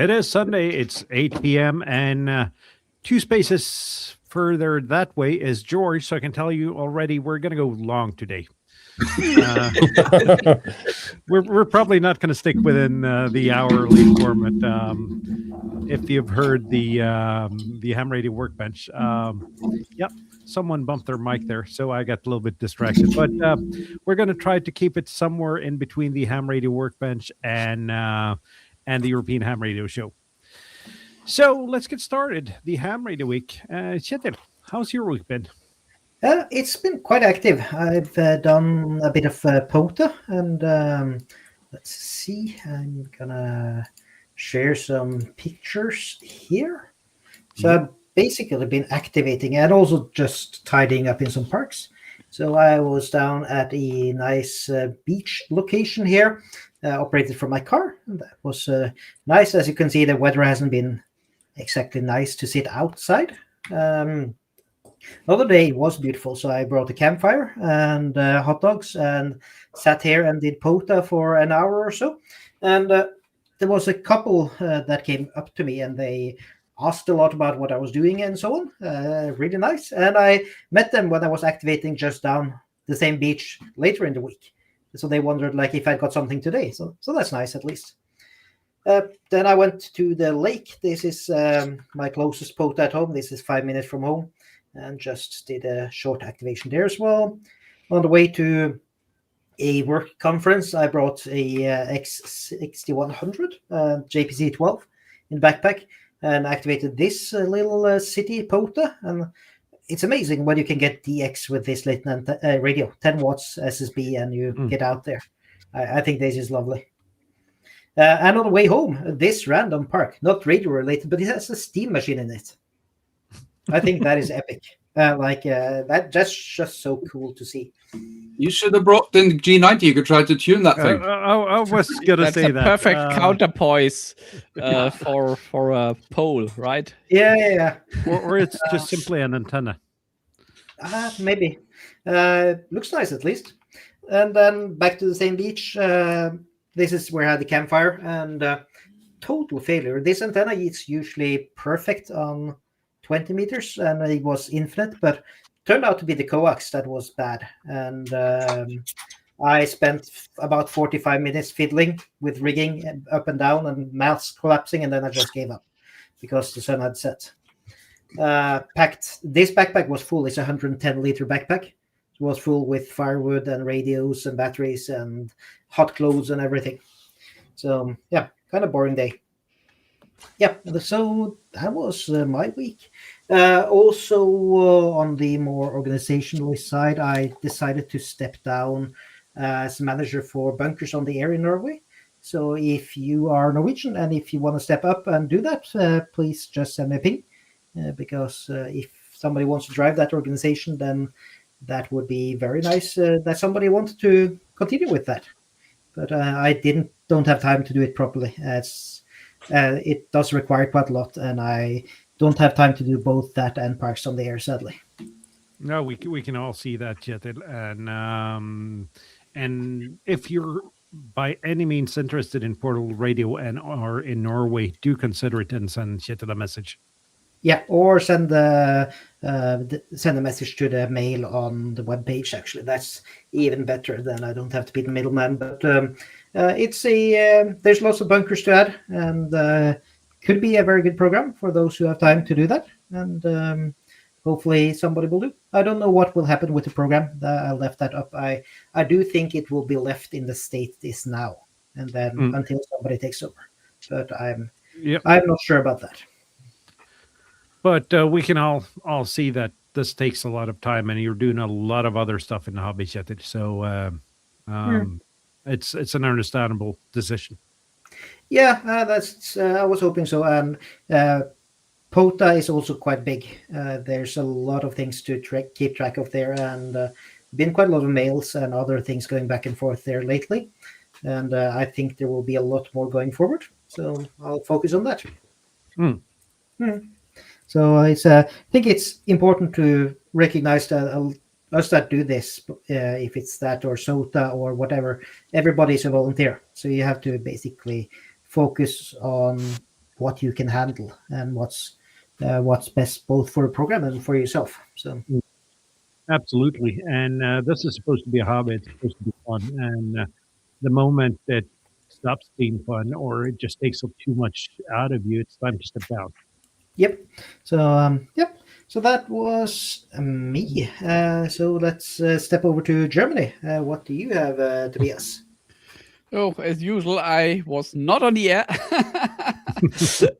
It is Sunday. It's 8 p.m. and two spaces further that way is George. So I can tell you already we're going to go long today. We're probably not going to stick within the hourly format. If you've heard the ham radio workbench, yep, someone bumped their mic there, so I got a little bit distracted. But we're going to try to keep it somewhere in between the ham radio workbench and the European Ham Radio Show. So let's get started. The Ham Radio Week. Kjetil, how's your week been? It's been quite active. I've done a bit of POTA, and let's see. I'm gonna share some pictures here. So I've basically been activating and also just tidying up in some parks. So I was down at a nice beach location here, operated from my car. That was nice. As you can see, the weather hasn't been exactly nice to sit outside. Another day was beautiful, so I brought a campfire and hot dogs and sat here and did POTA for an hour or so. And there was a couple that came up to me and they asked a lot about what I was doing and so on. Really nice. And I met them when I was activating just down the same beach later in the week. So they wondered like if I got something today. So that's nice at least. Then I went to the lake. This is my closest POTA at home. This is 5 minutes from home. And just did a short activation there as well. On the way to a work conference, I brought a X6100 JPC-12 in backpack and activated this little city POTA. And it's amazing what you can get DX with this little radio, 10 watts SSB, and you get out there. I think this is lovely. And on the way home, this random park, not radio related, but it has a steam machine in it. I think that is epic. That's just so cool to see. You should have brought in G90. You could try to tune that thing. I was gonna say that. That's a perfect counterpoise for a pole, right? Yeah. Or it's just simply an antenna. Maybe. Looks nice at least. And then back to the same beach. This is where I had the campfire and total failure. This antenna is usually perfect on 20 meters and it was infinite, but turned out to be the coax that was bad. And I spent about 45 minutes fiddling with rigging up and down and masts collapsing, and then I just gave up because the sun had set. This backpack was full. It's a 110-liter backpack. It was full with firewood and radios and batteries and hot clothes and everything. So yeah, kind of boring day. Yeah, so that was my week. Also, on the more organizational side, I decided to step down as manager for bunkers on the air in Norway. So if you are Norwegian and if you want to step up and do that, please just send me a ping. Because if somebody wants to drive that organization, then that would be very nice that somebody wanted to continue with that. But I don't have time to do it properly. It does require quite a lot, and I don't have time to do both that and parks on the air, sadly. No, we can all see that, Kjetil. And if you're by any means interested in Portal Radio or in Norway, do consider it and send Kjetil a message. Yeah, or send a message to the mail on the webpage. Actually, that's even better. Then I don't have to be the middleman. But there's lots of bunkers to add, and could be a very good program for those who have time to do that. And hopefully somebody will do. I don't know what will happen with the program. I left that up. I do think it will be left in the state it is now, and then until somebody takes over. But I'm not sure about that. But we can all see that this takes a lot of time, and you're doing a lot of other stuff in the hobby, Kjetil. So it's an understandable decision. Yeah, that's. I was hoping so. And POTA is also quite big. There's a lot of things to keep track of there, and been quite a lot of mails and other things going back and forth there lately. And I think there will be a lot more going forward. So I'll focus on that. So I think it's important to recognize that us that do this, if it's that or SOTA or whatever, everybody's a volunteer. So you have to basically focus on what you can handle and what's best both for the program and for yourself. So Absolutely. And this is supposed to be a hobby. It's supposed to be fun. And the moment that stops being fun or it just takes up too much out of you, it's time to step down. yep. So that was me. So let's step over to Germany. What do you have, Tobias? Oh, as usual, I was not on the air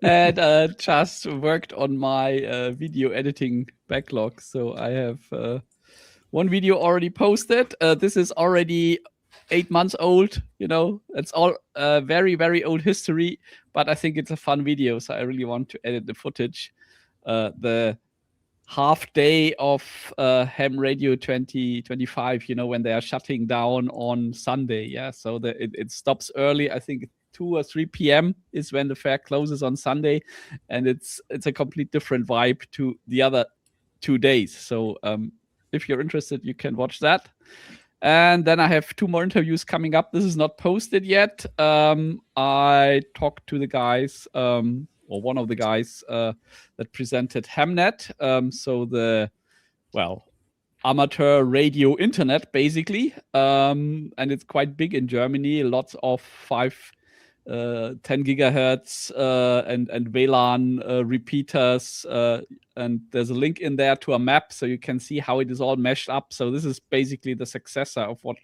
and just worked on my video editing backlog. So I have one video already posted. This is already 8 months old. It's all very, very old history, but I think it's a fun video. So I really want to edit the footage. The half day of Ham Radio 2025, when they are shutting down on Sunday. Yeah, so it stops early. I think 2 or 3 p.m. is when the fair closes on Sunday, and it's a complete different vibe to the other 2 days. So if you're interested, you can watch that. And then I have 2 more interviews coming up. This is not posted yet. I talked to the guys, or one of the guys that presented Hamnet. So the, amateur radio internet, basically. And it's quite big in Germany. Lots of 10 gigahertz and WLAN repeaters. And there's a link in there to a map, so you can see how it is all meshed up. So this is basically the successor of what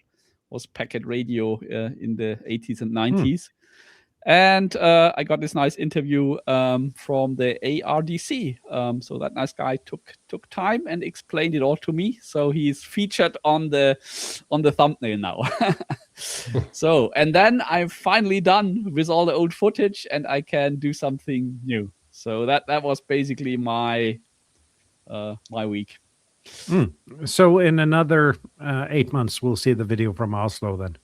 was packet radio in the 80s and 90s. And I got this nice interview from the ARDC. So that nice guy took time and explained it all to me. So he's featured on the thumbnail now. So, and then I'm finally done with all the old footage, and I can do something new. So that was basically my week. So in another 8 months, we'll see the video from Oslo then.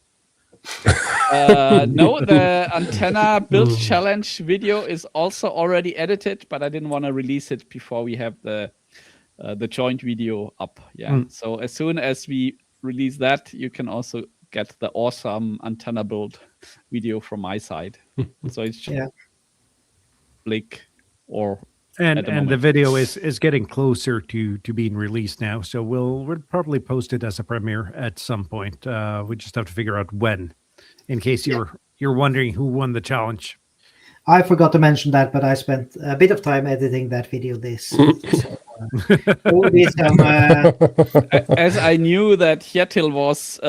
No, the antenna build challenge video is also already edited, but I didn't want to release it before we have the joint video up. Yeah. So as soon as we release that, you can also get the awesome antenna build video from my side. So it's just Blake or and the video is getting closer to being released now. So we'll probably post it as a premiere at some point. We just have to figure out when. In case you're wondering who won the challenge. I forgot to mention that, but I spent a bit of time editing that video this week. So, there will be some, as I knew that Kjetil was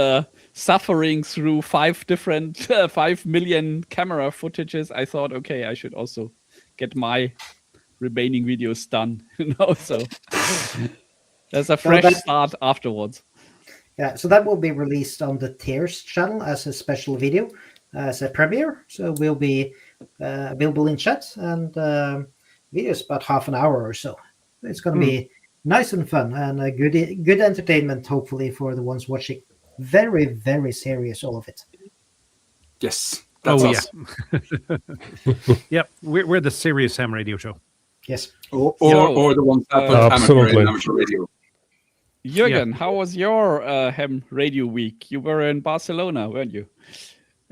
suffering through 5 million camera footages, I thought, okay, I should also get my remaining videos done. So there's a fresh start afterwards. Yeah, so that will be released on the TEHRS channel as a special video, as a premiere. So we'll be available in chat, and video is about half an hour or so. It's going to be nice and fun and a good entertainment, hopefully, for the ones watching. Very, very serious, all of it. Yes, that's us. Yeah. Yep, we're the serious Ham Radio show. Yes. Or the ones that put amateur radio. Jürgen, how was your Ham Radio week? You were in Barcelona, weren't you?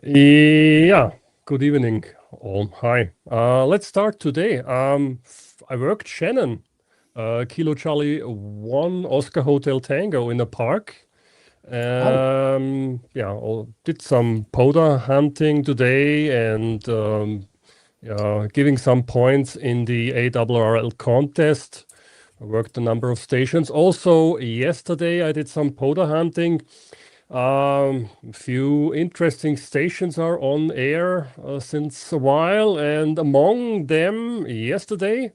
Yeah. Good evening, all. Hi. Let's start today. I worked Shannon, Kilo Charlie 1 Oscar Hotel Tango in the park. Did some PODA hunting today and giving some points in the ARRL contest. I worked a number of stations. Also, yesterday I did some PODA hunting. A few interesting stations are on air since a while, and among them, yesterday,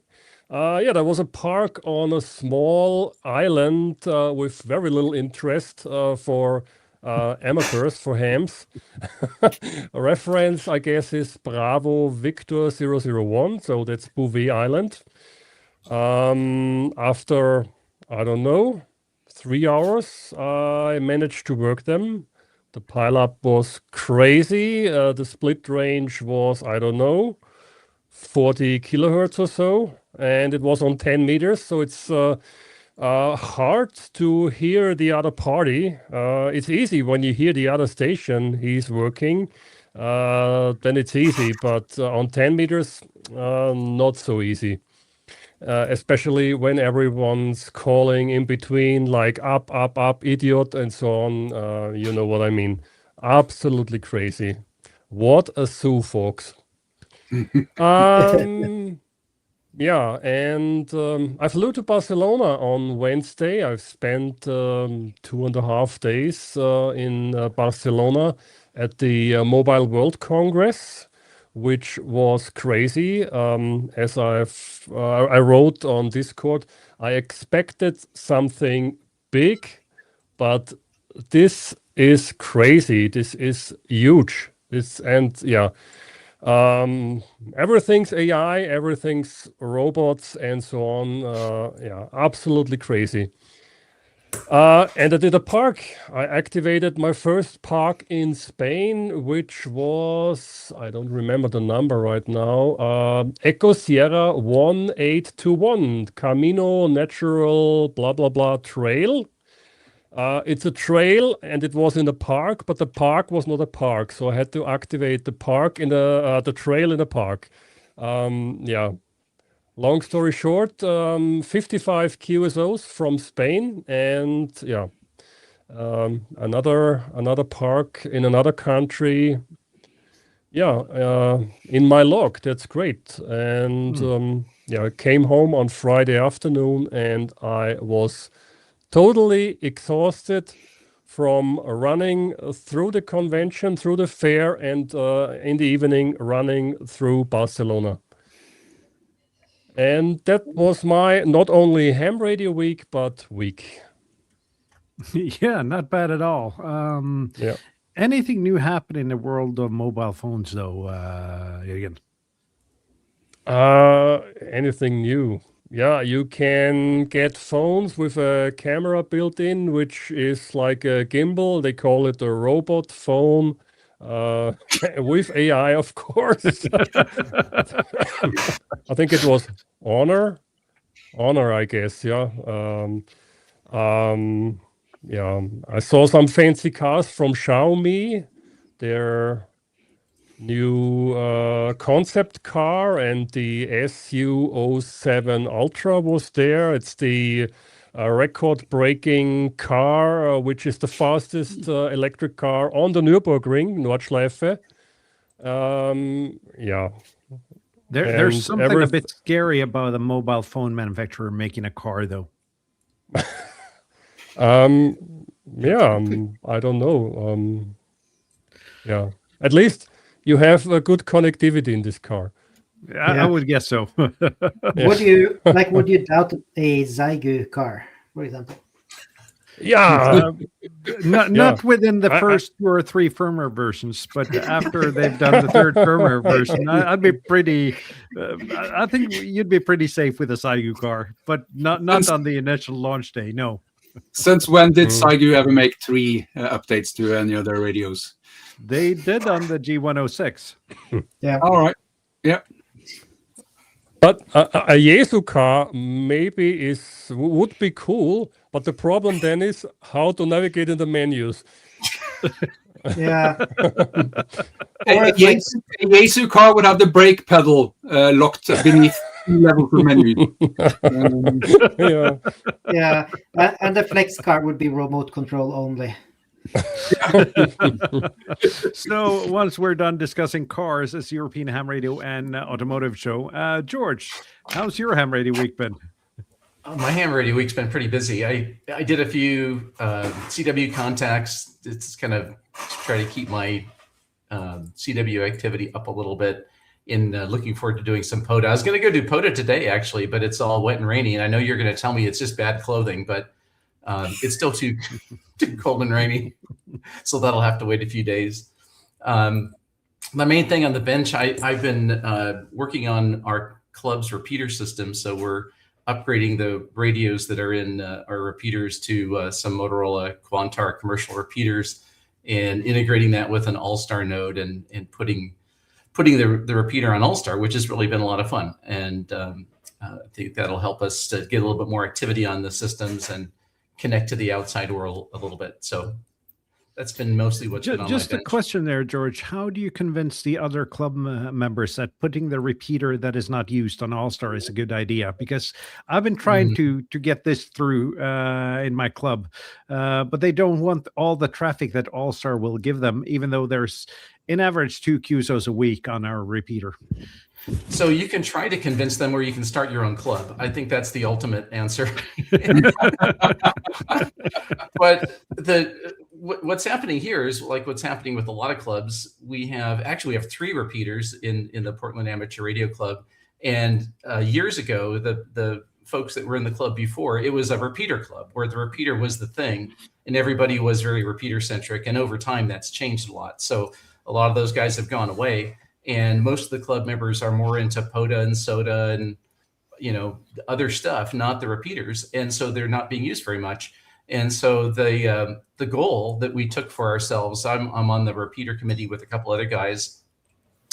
there was a park on a small island with very little interest for amateurs, for hams. A reference, I guess, is Bravo Victor 001, so that's Bouvet Island. After, I don't know, 3 hours, I managed to work them. The pileup was crazy. The split range was, I don't know, 40 kilohertz or so, and it was on 10 meters, so it's hard to hear the other party. It's easy when you hear the other station he's working. then it's easy. But on 10 meters, not so easy. Especially when everyone's calling in between, like up, up, up, idiot, and so on. You know what I mean. Absolutely crazy. What a zoo, folks. Yeah, and I flew to Barcelona on Wednesday. I've spent 2.5 days in Barcelona at the Mobile World Congress, which was crazy. As I wrote on Discord, I expected something big, but this is crazy. This is huge. Everything's AI, everything's robots, and so on. Yeah, absolutely crazy. And I did a park. I activated my first park in Spain, which was, I don't remember the number right now, Eco Sierra 1821, Camino Natural blah, blah, blah trail. It's a trail and it was in a park, but the park was not a park. So I had to activate the park in the trail in the park. Yeah. Long story short, 55 QSOs from Spain and yeah, another park in another country. Yeah, in my log. That's great. And yeah, I came home on Friday afternoon and I was totally exhausted from running through the convention, through the fair, and in the evening running through Barcelona. And that was my not only ham radio week, but week. Yeah, not bad at all. Yeah. Anything new happen in the world of mobile phones, though, Jürgen? Anything new? Yeah, you can get phones with a camera built in, which is like a gimbal. They call it a robot phone with AI, of course. I think it was Honor, I guess. Yeah. Yeah. I saw some fancy cars from Xiaomi. Their new concept car, and the SU07 Ultra was there. It's the record-breaking car, which is the fastest electric car on the Nürburgring, Nordschleife. Yeah. There's And something a bit scary about a mobile phone manufacturer making a car, though. Yeah, I don't know. Yeah, at least you have a good connectivity in this car. I would guess so. Would you doubt a Zygu car, for example? Yeah, not within the first 2 or 3 firmware versions, but after they've done the 3rd firmware version, I'd be pretty. I think you'd be pretty safe with a Zygu car, but not on the initial launch day. No. Since when did Zygu ever make 3 updates to any of their radios? They did on the G106. Yeah. All right. Yeah. But a Yaesu car maybe would be cool, but the problem then is how to navigate in the menus. Yeah. A Yaesu car would have the brake pedal locked beneath level for menu. Yeah. Yeah, and the Flex car would be remote control only. So once we're done discussing cars, it's European Ham Radio and Automotive Show. George, how's your ham radio week been? My ham radio week's been pretty busy. I did a few CW contacts. It's kind of try to keep my CW activity up a little bit in looking forward to doing some POTA. I was going to go do POTA today, actually, but it's all wet and rainy. And I know you're going to tell me it's just bad clothing, but it's still too cold and rainy. So that'll have to wait a few days. My main thing on the bench, I've been working on our club's repeater system. So we're upgrading the radios that are in our repeaters to some Motorola Quantar commercial repeaters and integrating that with an All-Star node and putting the repeater on All-Star, which has really been a lot of fun. And I think that'll help us to get a little bit more activity on the systems and connect to the outside world a little bit. So that's been mostly what's been on Just my a bench. question there, George. How do you convince the other club members that putting the repeater that is not used on All-Star is a good idea? Because I've been trying to get this through in my club, but they don't want all the traffic that All-Star will give them, even though there's, in average, 2 QSOs a week on our repeater. So you can try to convince them, or you can start your own club. I think that's the ultimate answer. But what's happening here is like what's happening with a lot of clubs. We have 3 repeaters in the Portland Amateur Radio Club. And years ago, the folks that were in the club before, it was a repeater club where the repeater was the thing and everybody was very repeater centric. And over time, that's changed a lot. So a lot of those guys have gone away. And most of the club members are more into POTA and SOTA and, other stuff, not the repeaters. And so they're not being used very much. And so the goal that we took for ourselves, I'm on the repeater committee with a couple other guys.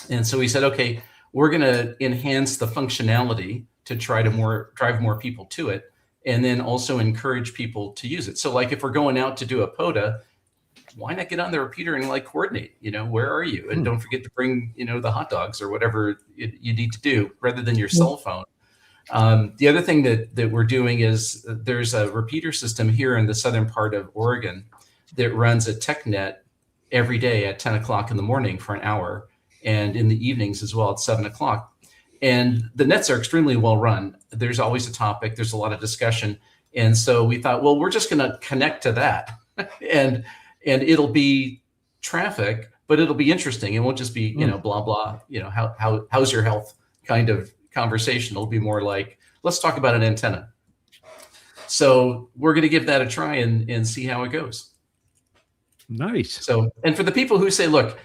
And so we said, okay, we're going to enhance the functionality to try to drive more people to it, and then also encourage people to use it. So like if we're going out to do a POTA, why not get on the repeater and coordinate, where are you? And don't forget to bring, the hot dogs or whatever you need to do rather than your cell phone. The other thing that we're doing is there's a repeater system here in the southern part of Oregon that runs a TechNet every day at 10 o'clock in the morning for an hour, and in the evenings as well at 7 o'clock. And the nets are extremely well run. There's always a topic. There's a lot of discussion. And so we thought, well, we're just going to connect to that. and it'll be traffic, but it'll be interesting. It won't just be, blah, blah, how's your health kind of conversation. It'll be more like, let's talk about an antenna. So we're going to give that a try and see how it goes. Nice. So, and for the people who say, look,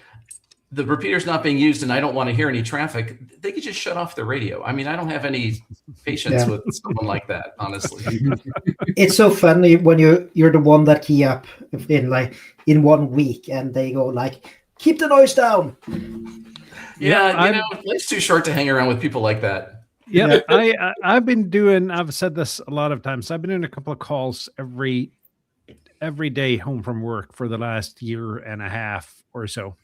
the repeater's not being used and I don't want to hear any traffic, they could just shut off the radio. I mean, I don't have any patience with someone like that, honestly. It's so funny when you're the one that key up in 1 week and they go keep the noise down. Yeah, life's too short to hang around with people like that. Yeah, I've said this a lot of times. I've been doing a couple of calls every day home from work for the last year and a half or so.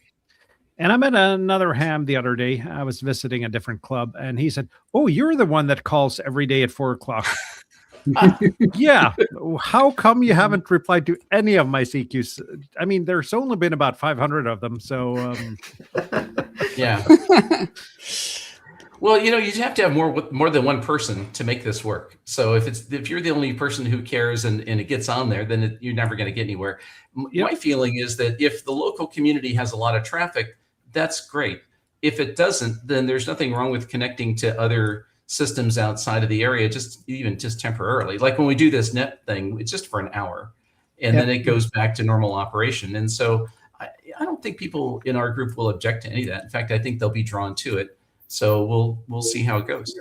And I met another ham the other day. I was visiting a different club, and he said, "Oh, you're the one that calls every day at 4 o'clock." Yeah. How come you haven't replied to any of my CQs? I mean, there's only been about 500 of them. So, yeah. Well, you have to have more than one person to make this work. So if you're the only person who cares and it gets on there, then you're never going to get anywhere. My feeling is that if the local community has a lot of traffic, that's great. If it doesn't, then there's nothing wrong with connecting to other systems outside of the area, just temporarily. Like when we do this net thing, it's just for an hour, and then it goes back to normal operation. And so I don't think people in our group will object to any of that. In fact, I think they'll be drawn to it. So we'll see how it goes.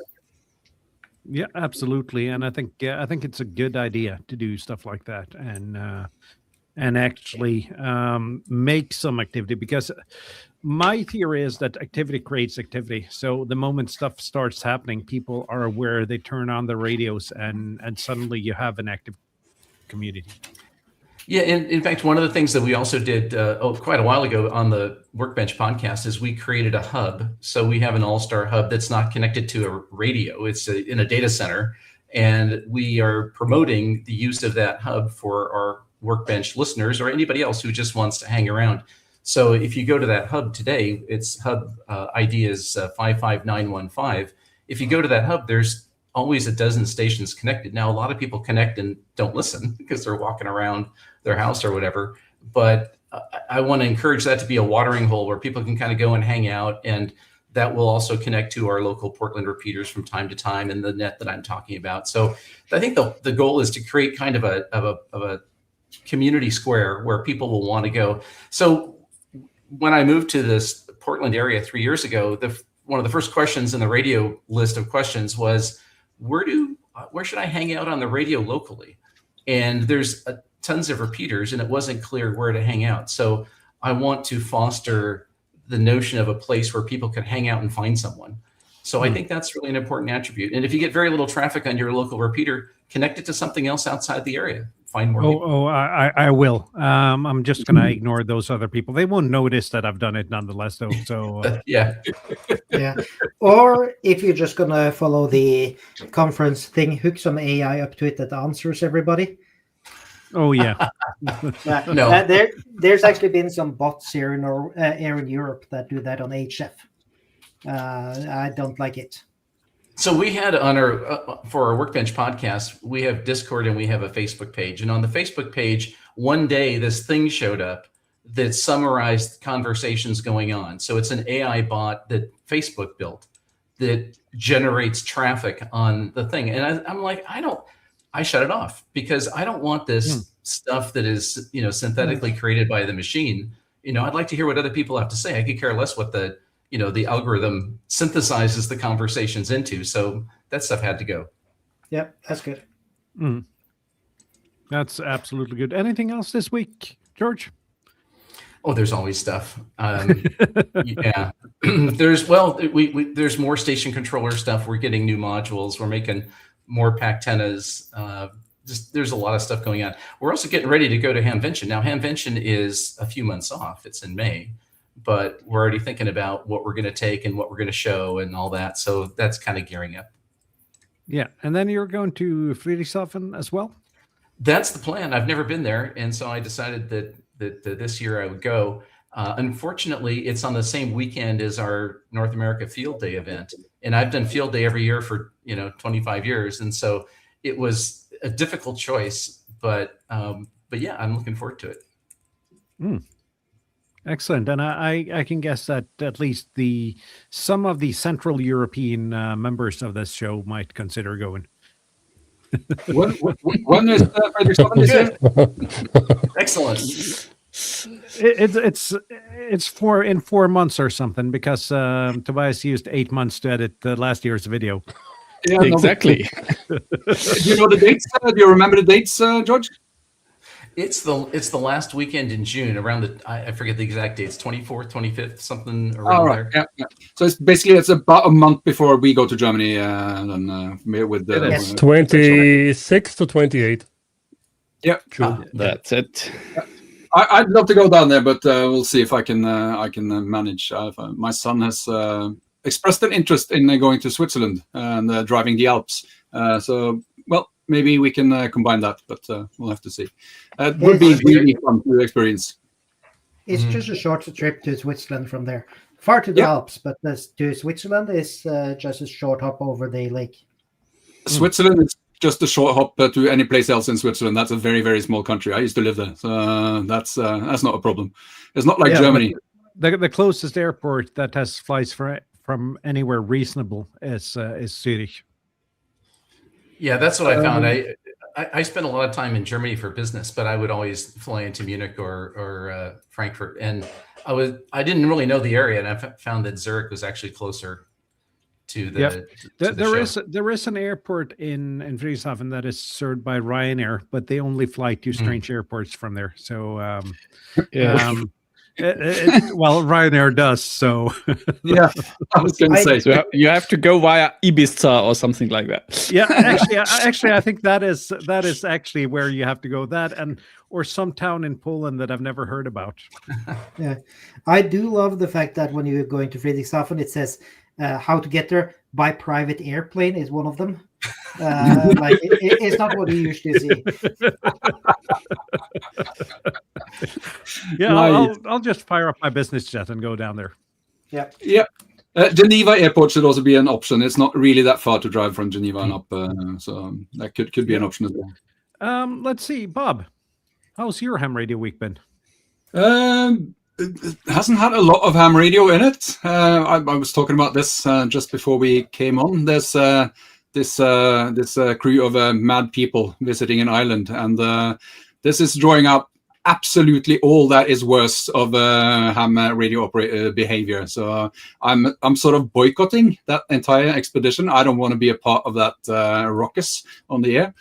Yeah, absolutely. And I think it's a good idea to do stuff like that and actually make some activity, because my theory is that activity creates activity. So the moment stuff starts happening, people are aware, they turn on the radios, and suddenly you have an active community. Yeah, and in fact, one of the things that we also did quite a while ago on the Workbench podcast is we created a hub. So we have an all-star hub that's not connected to a radio. It's in a data center. And we are promoting the use of that hub for our Workbench listeners or anybody else who just wants to hang around. So if you go to that hub today, its hub ID is 55915. If you go to that hub, there's always a dozen stations connected. Now, a lot of people connect and don't listen because they're walking around their house or whatever. But I want to encourage that to be a watering hole where people can kind of go and hang out. And that will also connect to our local Portland repeaters from time to time in the net that I'm talking about. So I think the goal is to create kind of a community square where people will want to go. So when I moved to this Portland area 3 years ago, one of the first questions in the radio list of questions was, where should I hang out on the radio locally? And there's tons of repeaters, and it wasn't clear where to hang out. So I want to foster the notion of a place where people can hang out and find someone. So I think that's really an important attribute. And if you get very little traffic on your local repeater, connect it to something else outside the area. find more people. I will. I'm just going to ignore those other people. They won't notice that I've done it nonetheless, though. So Yeah. Yeah. Or if you're just gonna follow the conference thing, hook some AI up to it that answers everybody. oh yeah, No. There's actually been some bots here in Europe that do that on HF. I don't like it. So we had on our for our Workbench podcast, we have Discord and we have a Facebook page. And on the Facebook page, one day this thing showed up that summarized conversations going on. So it's an AI bot that Facebook built that generates traffic on the thing. And I'm like, I shut it off because I don't want this stuff that is, synthetically created by the machine. I'd like to hear what other people have to say. I could care less what the algorithm synthesizes the conversations into. So that stuff had to go. Yep, that's good. That's absolutely good. Anything else this week, George? Oh, there's always stuff. Yeah, there's more station controller stuff. We're getting new modules. We're making more Pactenas. There's a lot of stuff going on. We're also getting ready to go to Hamvention. Now, Hamvention is a few months off. It's in May, but we're already thinking about what we're going to take and what we're going to show and all that. So that's kind of gearing up. Yeah, and then you're going to Friedrichshafen as well? That's the plan. I've never been there, and so I decided that this year I would go. Unfortunately, it's on the same weekend as our North America Field Day event, and I've done Field Day every year for 25 years, and so it was a difficult choice. But yeah, I'm looking forward to it. Excellent, and I can guess that at least some of the Central European members of this show might consider going. When is Friedrichshafen this year? Excellent. It's in 4 months or something because Tobias used 8 months to edit last year's video. Yeah, Exactly. Do you know the dates? Do you remember the dates, George? It's the last weekend in June, around I forget the exact dates, 24th, 25th, something around there. Yeah. So it's about a month before we go to Germany, with the 26 to 28. Yeah, That's it. I'd love to go down there, but we'll see if I can manage. My son has expressed an interest in going to Switzerland and driving the Alps. Maybe we can combine that, but we'll have to see. It would be really fun to experience. It's just a short trip to Switzerland from there. Far to the Alps, but to Switzerland is just a short hop over the lake. Switzerland is just a short hop to any place else in Switzerland. That's a very, very small country. I used to live there, so that's not a problem. It's not like Germany. The closest airport that has flights from anywhere reasonable is Zurich. Yeah, that's what I found. I spent a lot of time in Germany for business, but I would always fly into Munich or Frankfurt, and I didn't really know the area, and I found that Zurich was actually closer to the. There is an airport in Friedrichshafen that is served by Ryanair, but they only fly to strange airports from there. So well, Ryanair does. So yeah, I was going to say so you have to go via Ibiza or something like that. Yeah, actually, I think that is actually where you have to go. That or some town in Poland that I've never heard about. Yeah, I do love the fact that when you're going to Friedrichshafen, it says how to get there by private airplane is one of them. It's not what you usually see. Yeah, I'll just fire up my business jet and go down there. Yeah. Geneva Airport should also be an option. It's not really that far to drive from Geneva and up, so that could be an option as well. Let's see, Bob, how's your ham radio week been? It hasn't had a lot of ham radio in it. I was talking about this just before we came on. There's this crew of mad people visiting an island, and this is drawing out absolutely all that is worse of ham radio operator behavior. So I'm sort of boycotting that entire expedition. I don't want to be a part of that ruckus on the air.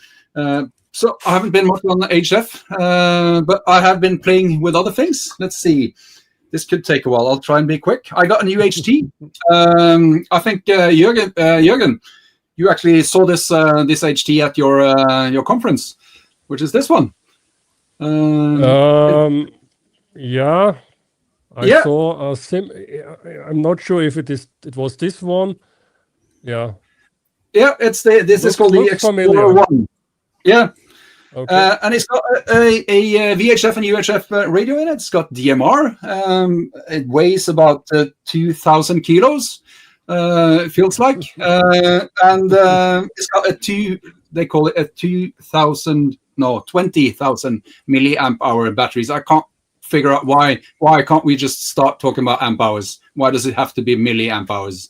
So I haven't been much on the HF, but I have been playing with other things. Let's see. This could take a while. I'll try and be quick. I got a new HT. I think Jürgen, you actually saw this HT at your conference, which is this one. Yeah, I Yeah. saw a I'm not sure if it was this one. Yeah. Yeah, this is called the Looks Explorer familiar. 1. Yeah. Okay. And it's got a VHF and UHF radio in it. It's got DMR. It weighs about 2,000 kilos. It feels like, and it's got they call it a 20,000 milliamp hour batteries. I can't figure out why can't we just start talking about amp hours? Why does it have to be milliamp hours?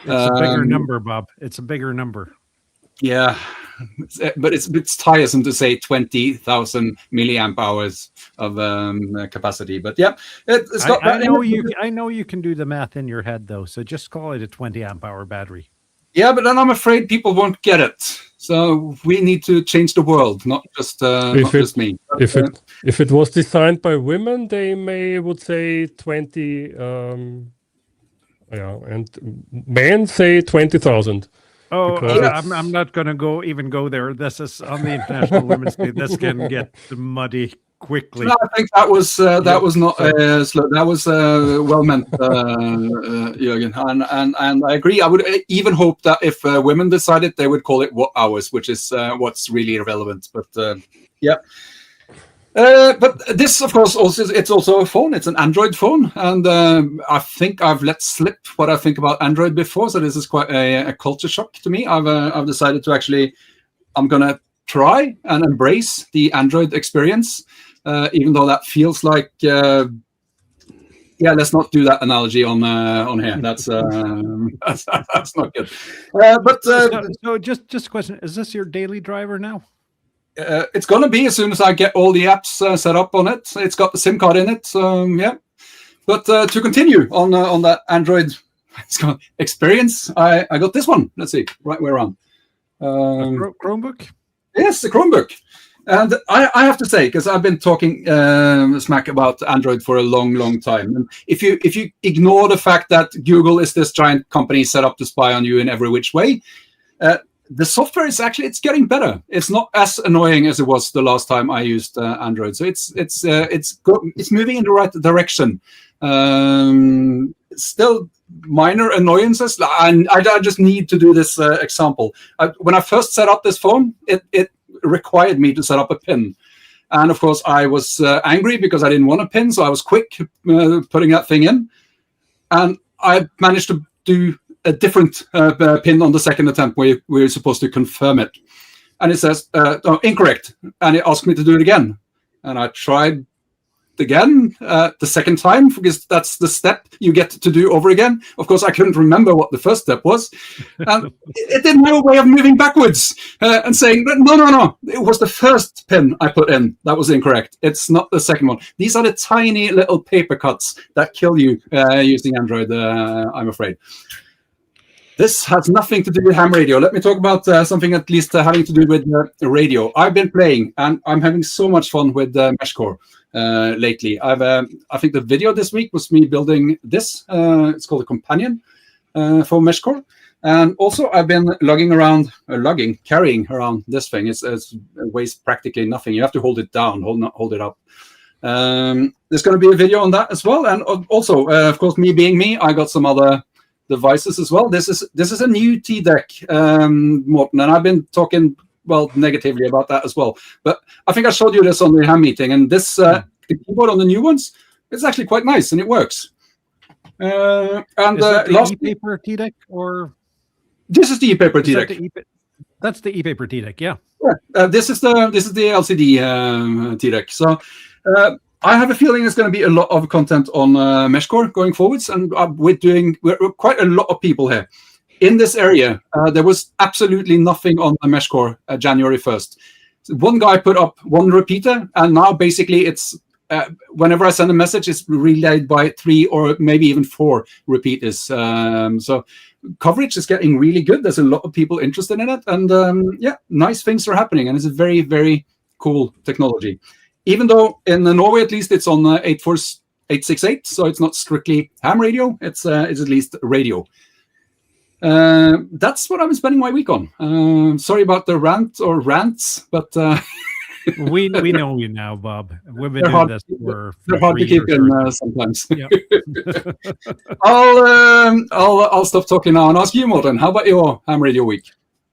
It's a bigger number, Bob. It's a bigger number. Yeah, but it's tiresome to say 20,000 milliamp hours of capacity. But yeah, it's got. I know you can do the math in your head though. So just call it a 20 amp hour battery. Yeah, but then I'm afraid people won't get it. So we need to change the world, not just me. If it was designed by women, they would say 20. And men say 20,000. Oh, I'm not going to go there. This is on the International Women's Day. This can get muddy quickly. No, I think that was not that was well meant, Jürgen, and I agree. I would even hope that if women decided, they would call it watt hours, which is what's really irrelevant. But yeah. But this, of course, it's also a phone. It's an Android phone, and I think I've let slip what I think about Android before. So this is quite a culture shock to me. I've decided to I'm gonna try and embrace the Android experience, even though that feels like let's not do that analogy on here. That's not good. So just a question: is this your daily driver now? It's going to be as soon as I get all the apps set up on it. It's got the SIM card in it, so yeah. But to continue on that Android experience, I got this one. Let's see, right way around. Chromebook? Yes, the Chromebook. And I have to say, because I've been talking smack about Android for a long time, and if you ignore the fact that Google is this giant company set up to spy on you in every which way, the software is it's getting better. It's not as annoying as it was the last time I used Android. So it's moving in the right direction. Still minor annoyances, and I just need to do this example. When I first set up this phone, it required me to set up a PIN. And of course, I was angry because I didn't want a PIN, so I was quick putting that thing in. And I managed to do a different PIN on the second attempt where we're supposed to confirm it. And it says, incorrect. And it asked me to do it again. And I tried again the second time, because that's the step you get to do over again. Of course, I couldn't remember what the first step was. And it didn't have a way of moving backwards and saying, no, it was the first PIN I put in that was incorrect. It's not the second one. These are the tiny little paper cuts that kill you using Android, I'm afraid. This has nothing to do with ham radio. Let me talk about something at least having to do with radio. I've been playing, and I'm having so much fun with MeshCore lately. I think the video this week was me building this. It's called a companion for MeshCore. And also I've been carrying around this thing. It weighs practically nothing. You have to hold it down, hold it up. There's going to be a video on that as well. And also, of course, me being me, I got some other devices as well. This is a new TDEC, Morten, and I've been talking negatively about that as well. But I think I showed you this on the ham meeting, and this the keyboard on the new ones is actually quite nice, and it works. And the e-paper TDEC, or this is the e-paper TDEC. That's the e-paper TDEC, yeah. This is the LCD TDEC. So. I have a feeling there's going to be a lot of content on MeshCore going forwards, and we're quite a lot of people here. In this area, there was absolutely nothing on the MeshCore January 1st. So one guy put up one repeater, and now basically it's whenever I send a message, it's relayed by 3 or maybe even 4 repeaters. So coverage is getting really good. There's a lot of people interested in it, and nice things are happening, and it's a very, very cool technology. Even though in Norway, at least, it's on 868, so it's not strictly ham radio. It's at least radio. That's what I've been spending my week on. Sorry about the rants, but We know you now, Bob. We've been They're doing hard- this for They're hard to 3 keep years. in or so. sometimes. Yeah. I'll stop talking now and ask you, Morten. How about your ham radio week?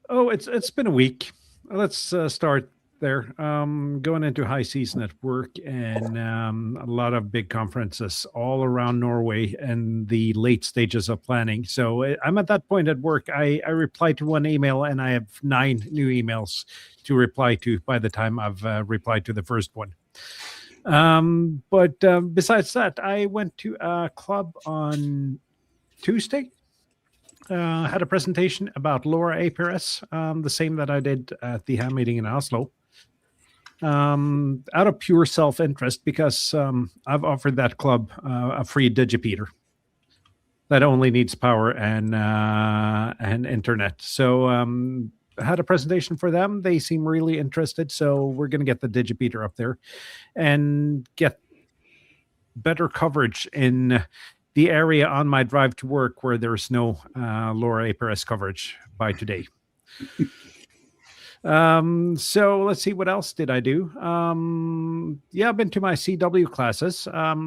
Oh, it's been a week. Let's start there. Going into high season at work and a lot of big conferences all around Norway and the late stages of planning. So I'm at that point at work. I replied to one email and I have 9 new emails to reply to by the time I've replied to the first one. But besides that, I went to a club on Tuesday. Had a presentation about LoRa APRS, the same that I did at the ham meeting in Oslo. Out of pure self-interest, because I've offered that club a free digipeater that only needs power and internet. So had a presentation for them. They seem really interested. So we're going to get the digipeater up there and get better coverage in the area on my drive to work where there's no LoRa APRS coverage by today. So let's see, what else did I do? Yeah, I've been to my CW classes.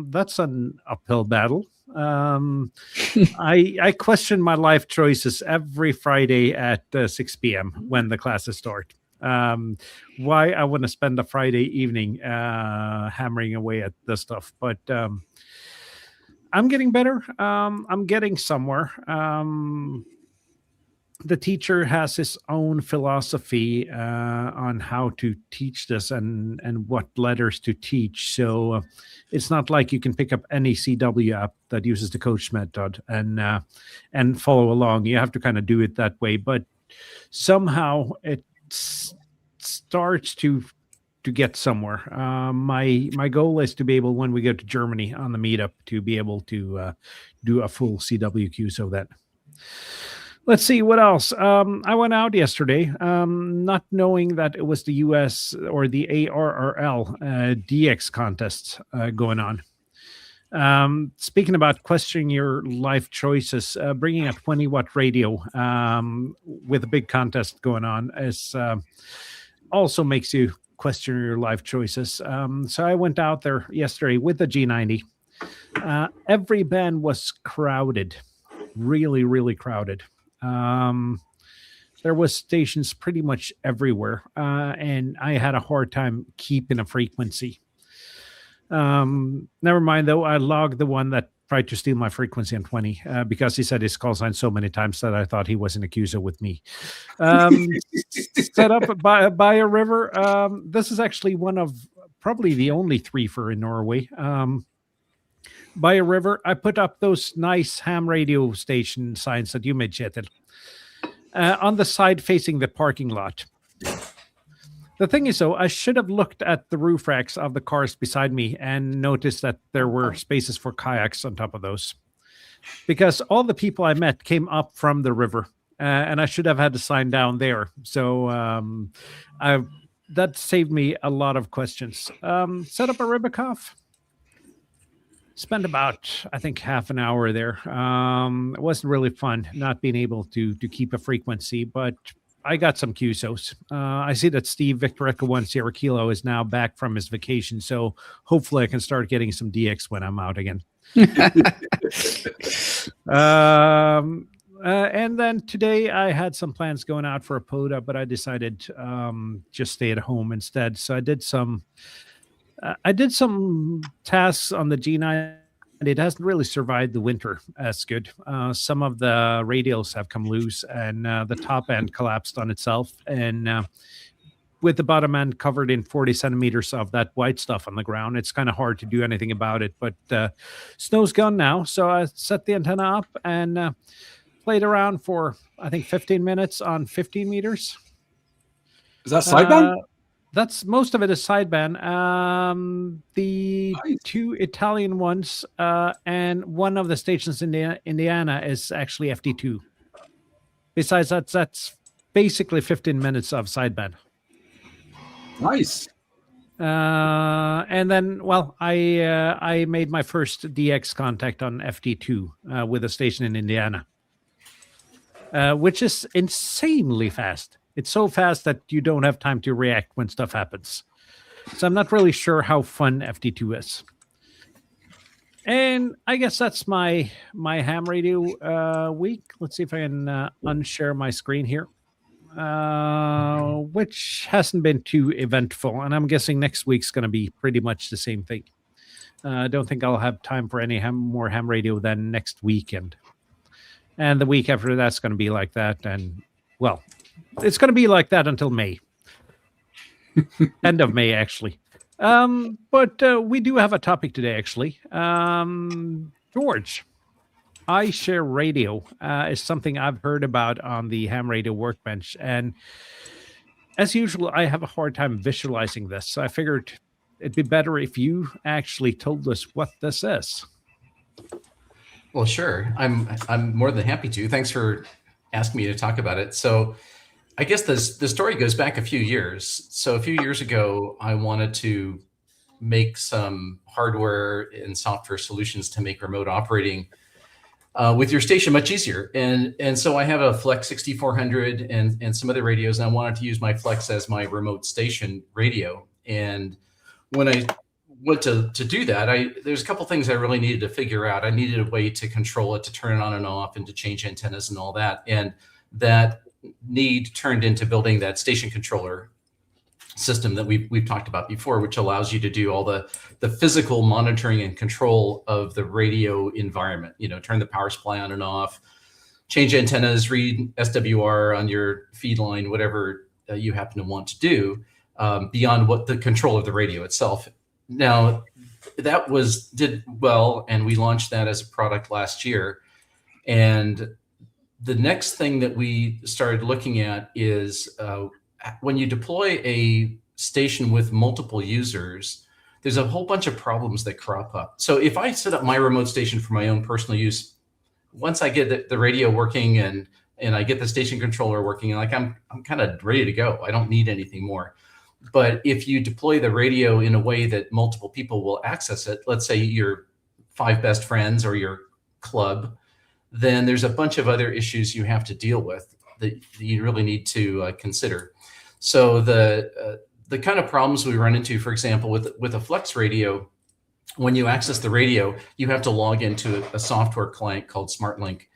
That's an uphill battle. I question my life choices every Friday at 6 p.m. when the classes start. Why I want to spend a Friday evening hammering away at this stuff, but I'm getting better. I'm getting somewhere. The teacher has his own philosophy on how to teach this and what letters to teach. So it's not like you can pick up any CW app that uses the coach method and follow along. You have to kind of do it that way. But somehow it starts to get somewhere. My goal is to be able, when we go to Germany on the meetup, to be able to do a full CWQ. So that, let's see what else. I went out yesterday, not knowing that it was the US or the ARRL DX contests going on. Speaking about questioning your life choices, bringing a 20-watt radio with a big contest going on is also makes you question your life choices. So I went out there yesterday with the G90. Every band was crowded, really, really crowded. There was stations pretty much everywhere, and I had a hard time keeping a frequency. Never mind, though, I logged the one that tried to steal my frequency on 20 because he said his call sign so many times that I thought he was an accuser with me. Set up by a river. This is actually one of probably the only threefer in Norway. By a river, I put up those nice ham radio station signs that you made, Kjetil, on the side facing the parking lot. The thing is, though, I should have looked at the roof racks of the cars beside me and noticed that there were spaces for kayaks on top of those, because all the people I met came up from the river, and I should have had the sign down there. So that saved me a lot of questions. Set up a Ribikoff. Spent about, I think, half an hour there. It wasn't really fun not being able to keep a frequency, but I got some QSOs. I see that Steve Victor Echo 1 Sierra Kilo is now back from his vacation, so hopefully I can start getting some DX when I'm out again. And then today I had some plans going out for a PODA, but I decided just stay at home instead. So I did some tasks on the G9. It hasn't really survived the winter as good. Some of the radials have come loose, and the top end collapsed on itself. And with the bottom end covered in 40 centimeters of that white stuff on the ground, it's kind of hard to do anything about it. But snow's gone now, so I set the antenna up and played around for, I think, 15 minutes on 15 meters. Is that sideband? That's most of it is sideband. The Nice. 2 Italian ones and one of the stations in Indiana is actually FD2. Besides that, that's basically 15 minutes of sideband. Nice. And then, well, I made my first DX contact on FD2 with a station in Indiana, which is insanely fast. It's so fast that you don't have time to react when stuff happens. So I'm not really sure how fun FD2 is. And I guess that's my ham radio week. Let's see if I can unshare my screen here, which hasn't been too eventful. And I'm guessing next week's going to be pretty much the same thing. I don't think I'll have time for any more ham radio than next weekend. And the week after that's going to be like that. And, well, it's going to be like that until May. End of May, actually. But we do have a topic today, actually. George, iShareRadio is something I've heard about on the ham radio workbench. And as usual, I have a hard time visualizing this. So I figured it'd be better if you actually told us what this is. Well, sure. I'm more than happy to. Thanks for asking me to talk about it. So I guess the story goes back a few years. So a few years ago, I wanted to make some hardware and software solutions to make remote operating with your station much easier. And so I have a Flex 6400 and some other radios, and I wanted to use my Flex as my remote station radio. And when I went to do that, there's a couple things I really needed to figure out. I needed a way to control it, to turn it on and off, and to change antennas and all that. And that need turned into building that station controller system that we've talked about before, which allows you to do all the physical monitoring and control of the radio environment. You know, turn the power supply on and off, change antennas, read SWR on your feed line, whatever you happen to want to do, beyond what the control of the radio itself. Now, that did well, and we launched that as a product last year. And the next thing that we started looking at is when you deploy a station with multiple users, there's a whole bunch of problems that crop up. So if I set up my remote station for my own personal use, once I get the radio working and I get the station controller working, like I'm kind of ready to go. I don't need anything more. But if you deploy the radio in a way that multiple people will access it, let's say your 5 best friends or your club, then there's a bunch of other issues you have to deal with that you really need to consider. So the kind of problems we run into, for example, with a Flex radio, when you access the radio, you have to log into a software client called SmartLink.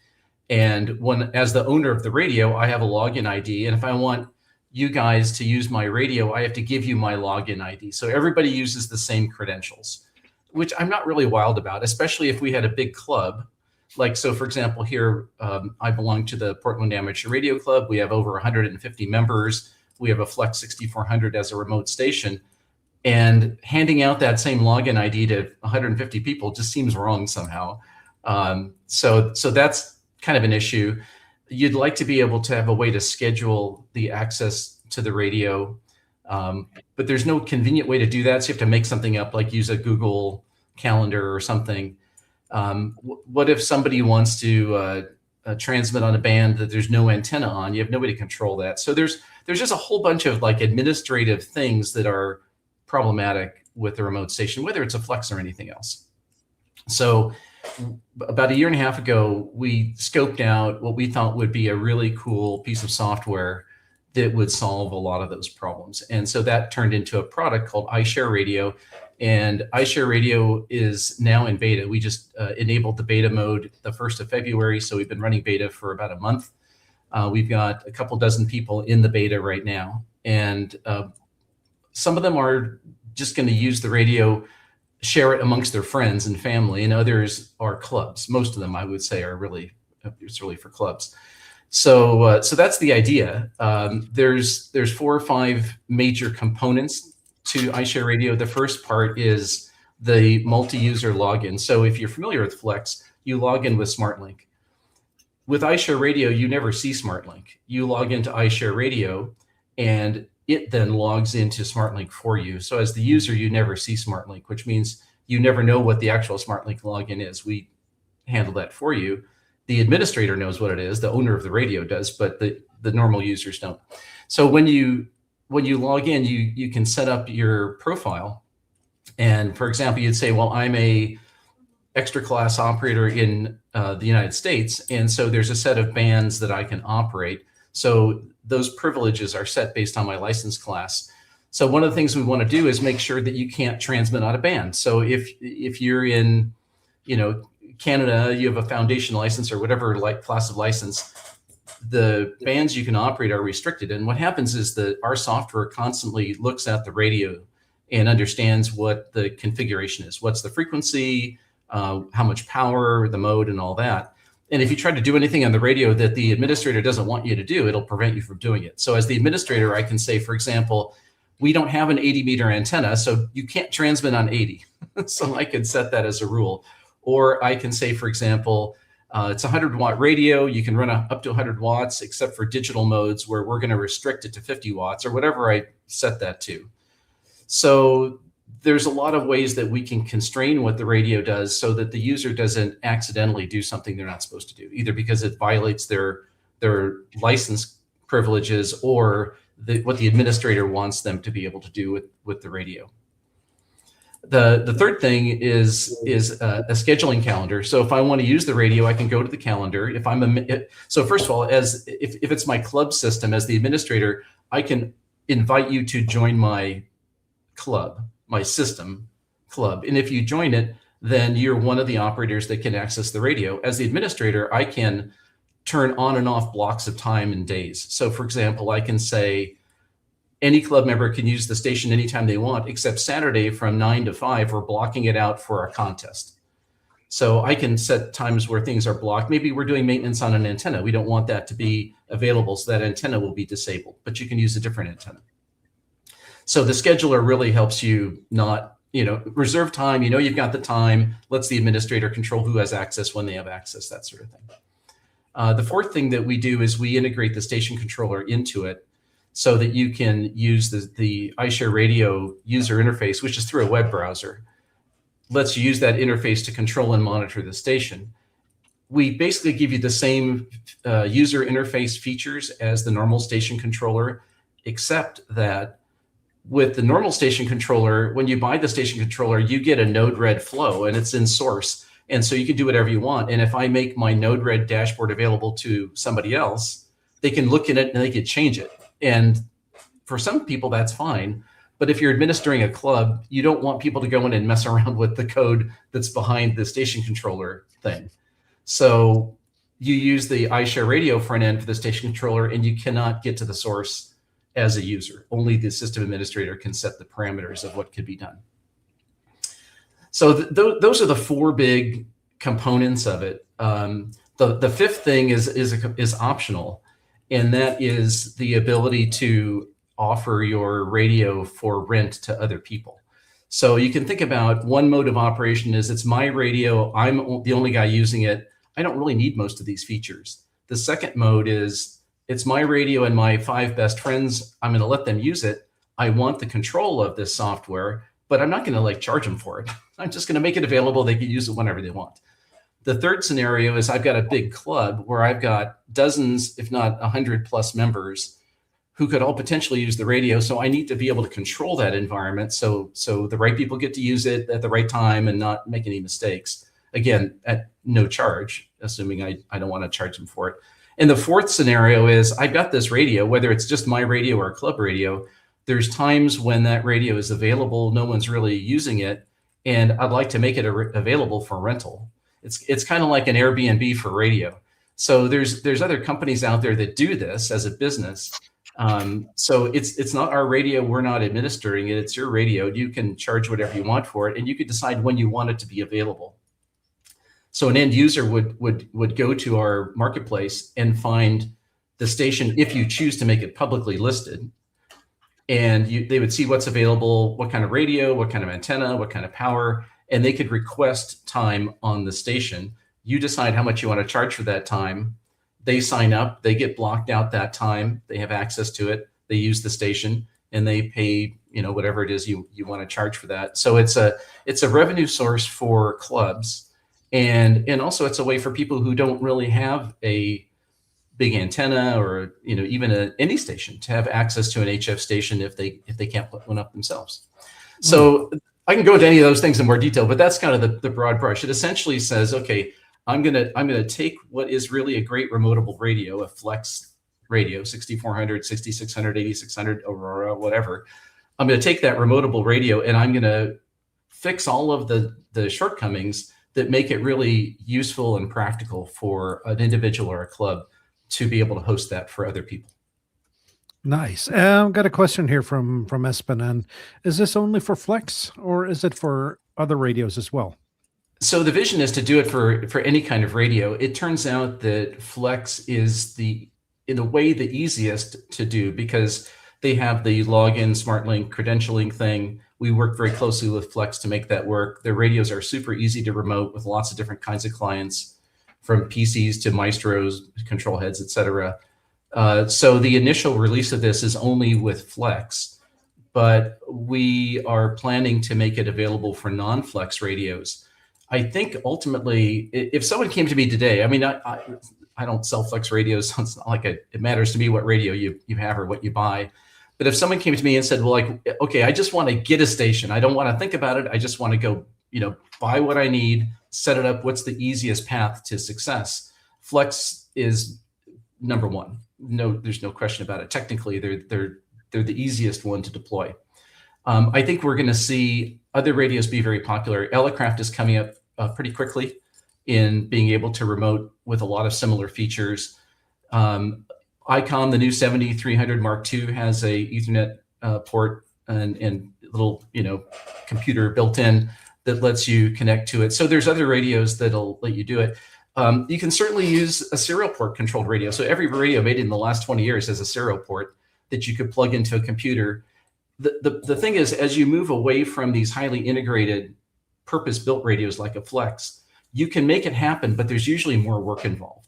And as the owner of the radio, I have a login ID. And if I want you guys to use my radio, I have to give you my login ID. So everybody uses the same credentials, which I'm not really wild about, especially if we had a big club. Like, so for example, here, I belong to the Portland Amateur Radio Club. We have over 150 members. We have a Flex 6400 as a remote station. And handing out that same login ID to 150 people just seems wrong somehow. So that's kind of an issue. You'd like to be able to have a way to schedule the access to the radio, but there's no convenient way to do that. So you have to make something up, like use a Google Calendar or something. What if somebody wants to transmit on a band that there's no antenna on? You have no way to control that. So there's just a whole bunch of like administrative things that are problematic with the remote station, whether it's a Flex or anything else. So about 1.5 years ago, we scoped out what we thought would be a really cool piece of software that would solve a lot of those problems. And so that turned into a product called iShareRadio. And iShareRadio is now in beta. We just enabled the beta mode the 1st of February. So we've been running beta for about a month. We've got a couple dozen people in the beta right now. And some of them are just going to use the radio, share it amongst their friends and family, and others are clubs. Most of them, I would say, it's really for clubs. So that's the idea. There's 4 or 5 major components to iShareRadio. The first part is the multi-user login. So if you're familiar with Flex, you log in with SmartLink. With iShareRadio, you never see SmartLink. You log into iShareRadio, and it then logs into SmartLink for you. So as the user, you never see SmartLink, which means you never know what the actual SmartLink login is. We handle that for you. The administrator knows what it is. The owner of the radio does, but the normal users don't. So when you log in, you can set up your profile. And for example, you'd say, well, I'm a extra class operator in the United States. And so there's a set of bands that I can operate. So those privileges are set based on my license class. So one of the things we want to do is make sure that you can't transmit out of band. So if you're in, Canada, you have a foundation license or whatever class of license, the bands you can operate are restricted. And what happens is that our software constantly looks at the radio and understands what the configuration is. What's the frequency, how much power, the mode, and all that. And if you try to do anything on the radio that the administrator doesn't want you to do, it'll prevent you from doing it. So as the administrator, I can say, for example, we don't have an 80 meter antenna, so you can't transmit on 80. So I can set that as a rule. Or I can say, for example, it's a 100-watt radio. You can run up to 100 watts, except for digital modes where we're going to restrict it to 50 watts or whatever I set that to. So there's a lot of ways that we can constrain what the radio does so that the user doesn't accidentally do something they're not supposed to do, either because it violates their license privileges or what the administrator wants them to be able to do with the radio. The third thing is a scheduling calendar. So if I want to use the radio, I can go to the calendar. So first of all, if it's my club system, as the administrator, I can invite you to join my club, my system club. And if you join it, then you're one of the operators that can access the radio. As the administrator, I can turn on and off blocks of time and days. So for example, I can say, any club member can use the station anytime they want, except Saturday from 9 to 5, we're blocking it out for a contest. So I can set times where things are blocked. Maybe we're doing maintenance on an antenna. We don't want that to be available, so that antenna will be disabled, but you can use a different antenna. So the scheduler really helps you not, reserve time. You've got the time, lets the administrator control who has access, when they have access, that sort of thing. The fourth thing that we do is we integrate the station controller into it, so that you can use the iShareRadio user interface, which is through a web browser. Lets you use that interface to control and monitor the station. We basically give you the same user interface features as the normal station controller, except that with the normal station controller, when you buy the station controller, you get a Node-RED flow, and it's in source. And so you can do whatever you want. And if I make my Node-RED dashboard available to somebody else, they can look at it and they can change it. And for some people, that's fine. But if you're administering a club, you don't want people to go in and mess around with the code that's behind the station controller thing. So you use the iShareRadio front end for the station controller, and you cannot get to the source as a user. Only the system administrator can set the parameters of what could be done. So those are the four big components of it. The fifth thing is optional. And that is the ability to offer your radio for rent to other people. So you can think about one mode of operation is it's my radio, I'm the only guy using it. I don't really need most of these features. The second mode is it's my radio and my 5 best friends. I'm going to let them use it. I want the control of this software, but I'm not going to charge them for it. I'm just going to make it available. They can use it whenever they want. The third scenario is I've got a big club where I've got dozens, if not 100+ members who could all potentially use the radio. So I need to be able to control that environment so the right people get to use it at the right time and not make any mistakes. Again, at no charge, assuming I don't want to charge them for it. And the fourth scenario is I've got this radio, whether it's just my radio or a club radio, there's times when that radio is available, no one's really using it, and I'd like to make it available for rental. It's kind of like an Airbnb for radio. So there's other companies out there that do this as a business. So it's not our radio. We're not administering it. It's your radio. You can charge whatever you want for it, and you could decide when you want it to be available. So an end user would go to our marketplace and find the station if you choose to make it publicly listed. And they would see what's available, what kind of radio, what kind of antenna, what kind of power, and they could request time on the station. You decide how much you want to charge for that time. They sign up, they get blocked out that time, they have access to it, they use the station, and they pay, whatever it is you want to charge for that. So it's a revenue source for clubs, and also it's a way for people who don't really have a big antenna or even any station to have access to an HF station if they can't put one up themselves. So I can go into any of those things in more detail, but that's kind of the broad brush. It essentially says, okay, I'm gonna take what is really a great remotable radio, a flex radio, 6400, 6600, 8600, Aurora, whatever. I'm going to take that remotable radio and I'm going to fix all of the shortcomings that make it really useful and practical for an individual or a club to be able to host that for other people. Nice. I've got a question here from Espen. And is this only for Flex or is it for other radios as well? So the vision is to do it for any kind of radio. It turns out that Flex is in a way the easiest to do because they have the login, SmartLink, credentialing thing. We work very closely with Flex to make that work. Their radios are super easy to remote with lots of different kinds of clients, from PCs to Maestros, control heads, etc. So the initial release of this is only with Flex, but we are planning to make it available for non-Flex radios. I think ultimately, if someone came to me today, I mean, I don't sell Flex radios, so it's not like it matters to me what radio you have or what you buy. But if someone came to me and said, well, like, okay, I just want to get a station. I don't want to think about it. I just want to go, buy what I need, set it up. What's the easiest path to success? Flex is number one. No, there's no question about it. Technically, they're the easiest one to deploy. I think we're going to see other radios be very popular. Elecraft is coming up pretty quickly in being able to remote with a lot of similar features. ICOM, the new 7300 Mark II, has a Ethernet port and little computer built in that lets you connect to it. So there's other radios that'll let you do it. You can certainly use a serial port controlled radio. So every radio made in the last 20 years has a serial port that you could plug into a computer. The thing is, as you move away from these highly integrated purpose-built radios like a Flex, you can make it happen, but there's usually more work involved.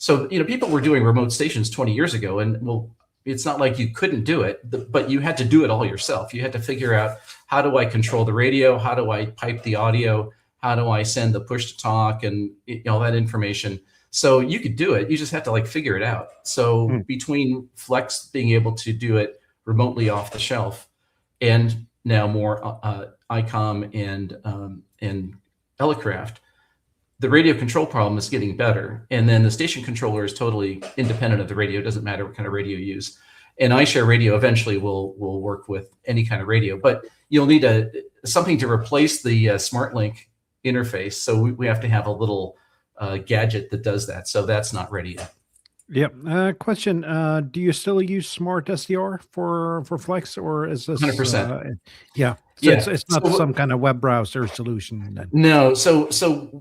So, people were doing remote stations 20 years ago, and well, it's not like you couldn't do it, but you had to do it all yourself. You had to figure out, how do I control the radio? How do I pipe the audio? How do I send the push to talk and all that information? So you could do it. You just have to figure it out. So between Flex being able to do it remotely off the shelf, and now more ICOM and Elecraft, the radio control problem is getting better. And then the station controller is totally independent of the radio. It doesn't matter what kind of radio you use. And iShareRadio eventually will work with any kind of radio, but you'll need something to replace the SmartLink interface. So we have to have a little gadget that does that. So that's not ready yet. Yep. Question: do you still use Smart SDR for Flex, or is this 100%? Yeah. So yeah. It's not some kind of web browser solution. Then. No. So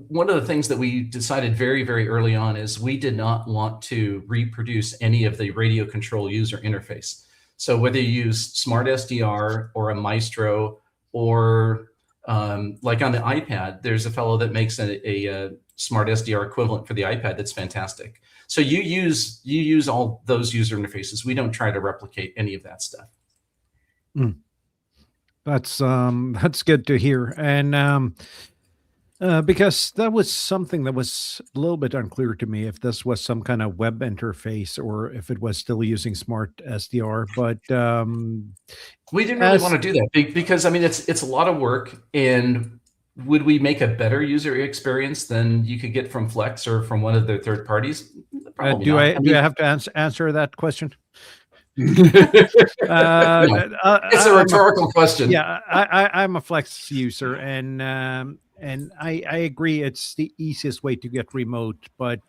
one of the things that we decided very, very early on is we did not want to reproduce any of the radio control user interface. So whether you use Smart SDR or a Maestro, or like on the iPad, there's a fellow that makes a Smart SDR equivalent for the iPad that's fantastic. So you use all those user interfaces. We don't try to replicate any of that stuff. That's good to hear. And because that was something that was a little bit unclear to me, if this was some kind of web interface or if it was still using Smart SDR. But we didn't really want to do that because it's a lot of work. And would we make a better user experience than you could get from Flex or from one of their third parties? Probably do not. I have to answer that question? It's a rhetorical question. Yeah, I'm a Flex user, and I agree it's the easiest way to get remote, but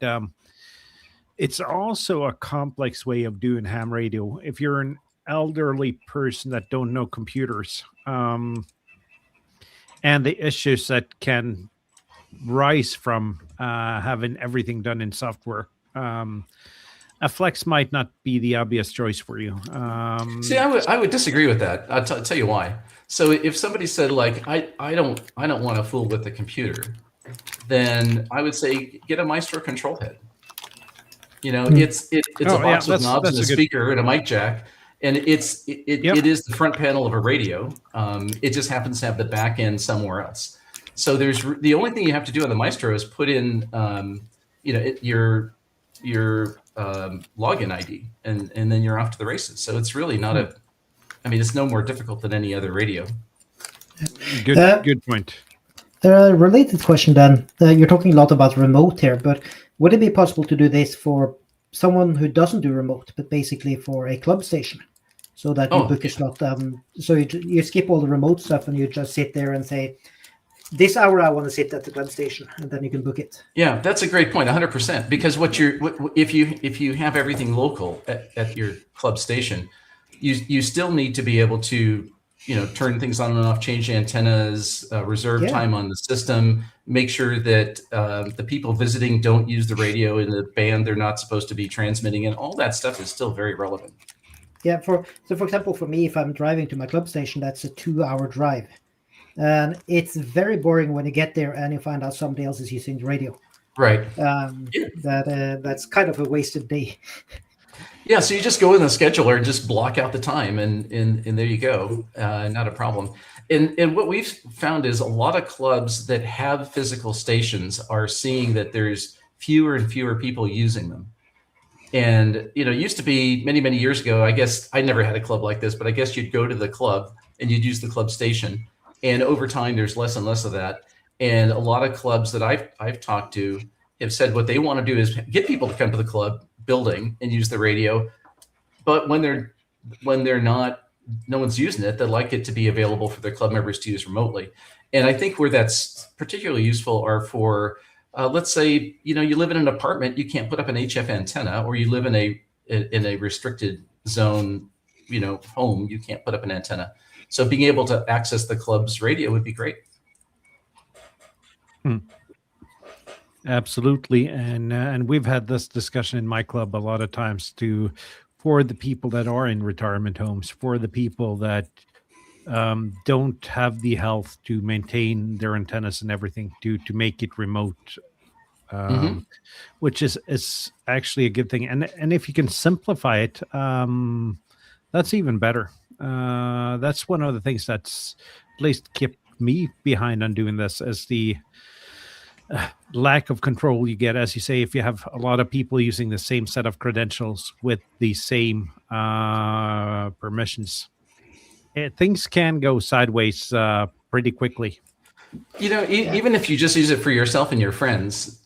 it's also a complex way of doing ham radio. If you're an elderly person that don't know computers, and the issues that can rise from having everything done in software. A Flex might not be the obvious choice for you. See, I would disagree with that. I'll tell you why. So if somebody said I don't want to fool with the computer, then I would say get a Maestro control head. It's a box with knobs and a speaker and a mic jack, and it is the front panel of a radio. It just happens to have the back end somewhere else. So the only thing you have to do on the Maestro is put in your login ID, and then you're off to the races. So it's really not it's no more difficult than any other radio. Good point. A related question then. You're talking a lot about remote here, but would it be possible to do this for someone who doesn't do remote, but basically for a club station, so that you book a slot. So you skip all the remote stuff and you just sit there and say, this hour I want to sit at the club station, and then you can book it. Yeah, that's a great point, 100%. Because if you have everything local at your club station, you still need to be able to, turn things on and off, change antennas, reserve time on the system, make sure that the people visiting don't use the radio in the band they're not supposed to be transmitting, and all that stuff is still very relevant. Yeah, for example, for me, if I'm driving to my club station, that's a 2-hour drive. And it's very boring when you get there and you find out somebody else is using the radio. Right. That's kind of a wasted day. Yeah, so you just go in the scheduler and just block out the time, and there you go. Not a problem. And what we've found is a lot of clubs that have physical stations are seeing that there's fewer and fewer people using them. And, it used to be many years ago, I guess I never had a club like this, but I guess you'd go to the club and you'd use the club station. And over time, there's less and less of that. And a lot of clubs that I've talked to have said what they want to do is get people to come to the club building and use the radio. But when they're not, no one's using it, they'd like it to be available for their club members to use remotely. And I think where that's particularly useful are for, let's say, you live in an apartment, you can't put up an HF antenna, or you live in a restricted zone, home, you can't put up an antenna. So being able to access the club's radio would be great. Absolutely, and we've had this discussion in my club a lot of times for the people that are in retirement homes, for the people that don't have the health to maintain their antennas and everything to make it remote, which is actually a good thing. And if you can simplify it, that's even better. That's one of the things that's at least kept me behind on doing this, as the lack of control you get, as you say, if you have a lot of people using the same set of credentials with the same permissions. Things can go sideways pretty quickly. Even if you just use it for yourself and your friends,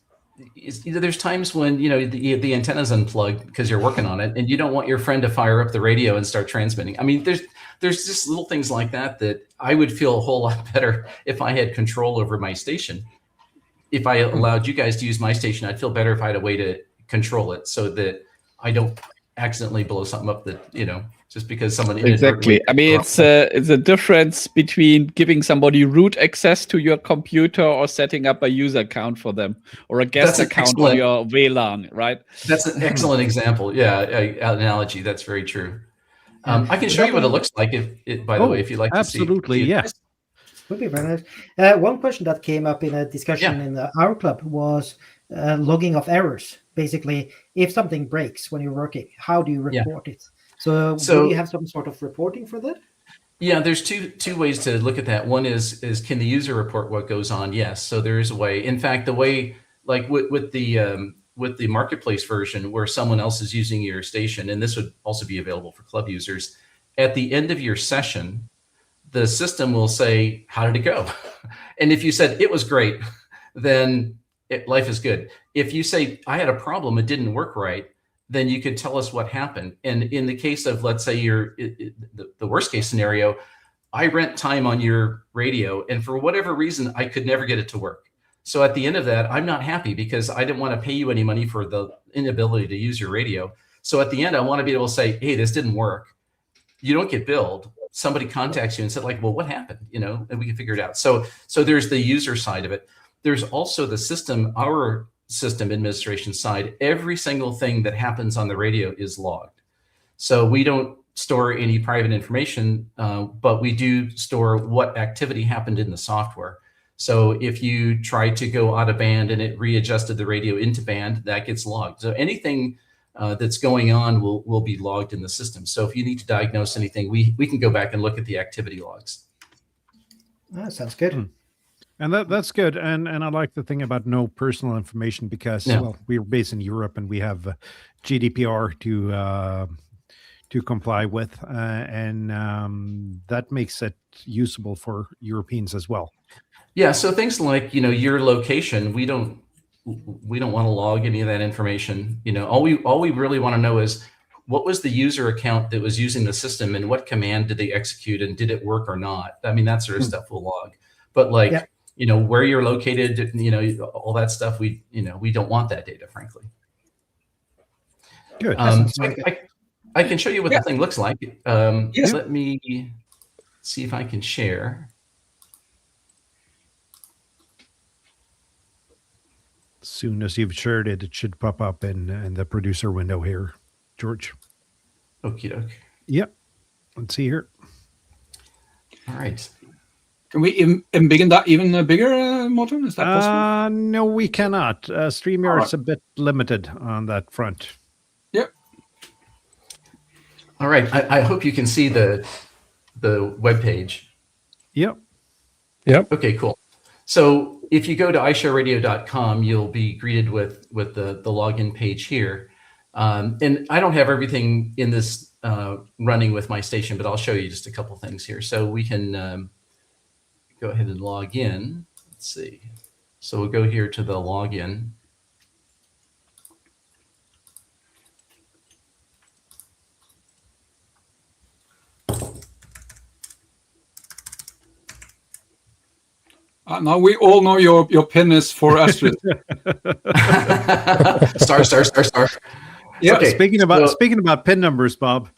there's times when the antenna's unplugged because you're working on it, and you don't want your friend to fire up the radio and start transmitting. I mean, there's just little things like that I would feel a whole lot better if I had control over my station. If I allowed you guys to use my station, I'd feel better if I had a way to control it so that I don't accidentally blow something up that, just because someone exactly. I mean, it's a difference between giving somebody root access to your computer or setting up a user account for them, or a guest account on your VLAN, right? That's an excellent example. Yeah, analogy. That's very true. I can show you what it looks like, by the way, if you'd like to see. Absolutely, yeah. Would be very nice. One question that came up in a discussion in our club was logging of errors. Basically, if something breaks when you're working, how do you report it? So do you have some sort of reporting for that? Yeah, there's two ways to look at that. One is can the user report what goes on? Yes. So there is a way. In fact, the way, like with the marketplace version, where someone else is using your station, and this would also be available for club users, at the end of your session, the system will say, how did it go? And if you said it was great, then life is good. If you say, I had a problem, it didn't work right, then you could tell us what happened. And in the case of, let's say the worst case scenario, I rent time on your radio, and for whatever reason, I could never get it to work. So at the end of that, I'm not happy because I didn't want to pay you any money for the inability to use your radio. So at the end, I want to be able to say, hey, this didn't work. You don't get billed. Somebody contacts you and said, like, well, what happened? And we can figure it out. So there's the user side of it. There's also the system, our system administration side. Every single thing that happens on the radio is logged. So we don't store any private information, but we do store what activity happened in the software. So if you try to go out of band and it readjusted the radio into band, that gets logged. So anything that's going on will be logged in the system. So if you need to diagnose anything, we can go back and look at the activity logs. That sounds good. And that's good. And I like the thing about no personal information because well, we're based in Europe and we have GDPR to comply with, and that makes it usable for Europeans as well. Yeah. So things like your location, we don't we don't want to log any of that information. You know, all we really want to know is what was the user account that was using the system and what command did they execute and did it work or not? I mean, that sort of stuff we'll log. But like, Yeah. you know, where you're located, you know, all that stuff, we don't want that data, frankly. Good. So I can show you what the thing looks like. Let me see if I can share. As soon as you've shared it, it should pop up in the producer window here, George. Okie doke. Yep. Let's see here. All right. Can we embiggen that even bigger, Morten? Is that possible? No, we cannot. StreamYard's a bit limited on that front. Yep. All right. I hope you can see the web page. Yep. Yep. Okay, cool. So if you go to iShareRadio.com, you'll be greeted with the login page here. And I don't have everything in this running with my station, but I'll show you just a couple things here. So we can go ahead and log in. Let's see. So we'll go here to the login. Now we all know your pin is for asterisk. star. Yeah. Okay, Speaking about pin numbers, Bob.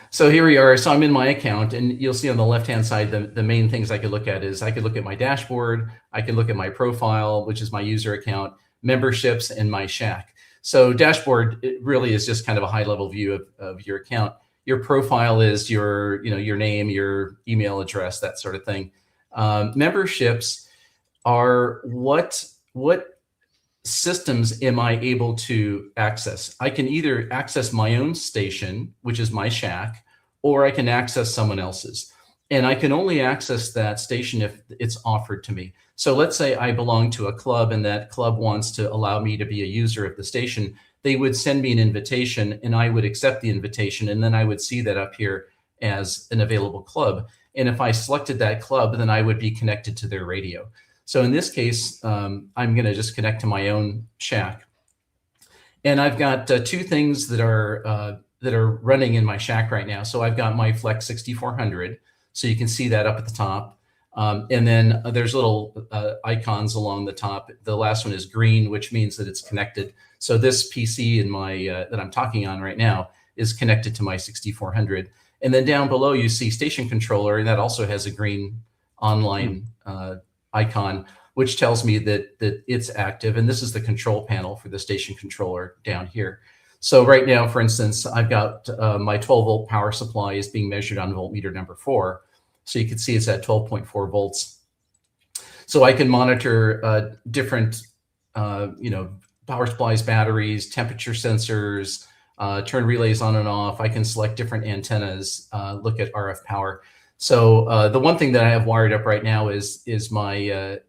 So here we are. So I'm in my account, and you'll see on the left-hand side, the main things I could look at is I could look at my dashboard, I could look at my profile, which is my user account, memberships, and my Shack. So dashboard, it really is just kind of a high-level view of your account. Your profile is your name, your email address, that sort of thing. Memberships are what systems am I able to access? I can either access my own station, which is my Shack, or I can access someone else's. And I can only access that station if it's offered to me. So let's say I belong to a club and that club wants to allow me to be a user of the station. They would send me an invitation and I would accept the invitation. And then I would see that up here as an available club. And if I selected that club, then I would be connected to their radio. So in this case, I'm going to just connect to my own Shack. And I've got two things that are running in my Shack right now. So I've got my Flex 6400. So you can see that up at the top. And then there's little icons along the top. The last one is green, which means that it's connected. So this PC in my that I'm talking on right now is connected to my 6400. And then down below, you see station controller, and that also has a green online icon, which tells me that it's active. And this is the control panel for the station controller down here. So right now, for instance, I've got my 12-volt power supply is being measured on voltmeter number 4. So you can see it's at 12.4 volts. So I can monitor different, power supplies, batteries, temperature sensors, turn relays on and off. I can select different antennas, look at RF power. So the one thing that I have wired up right now is my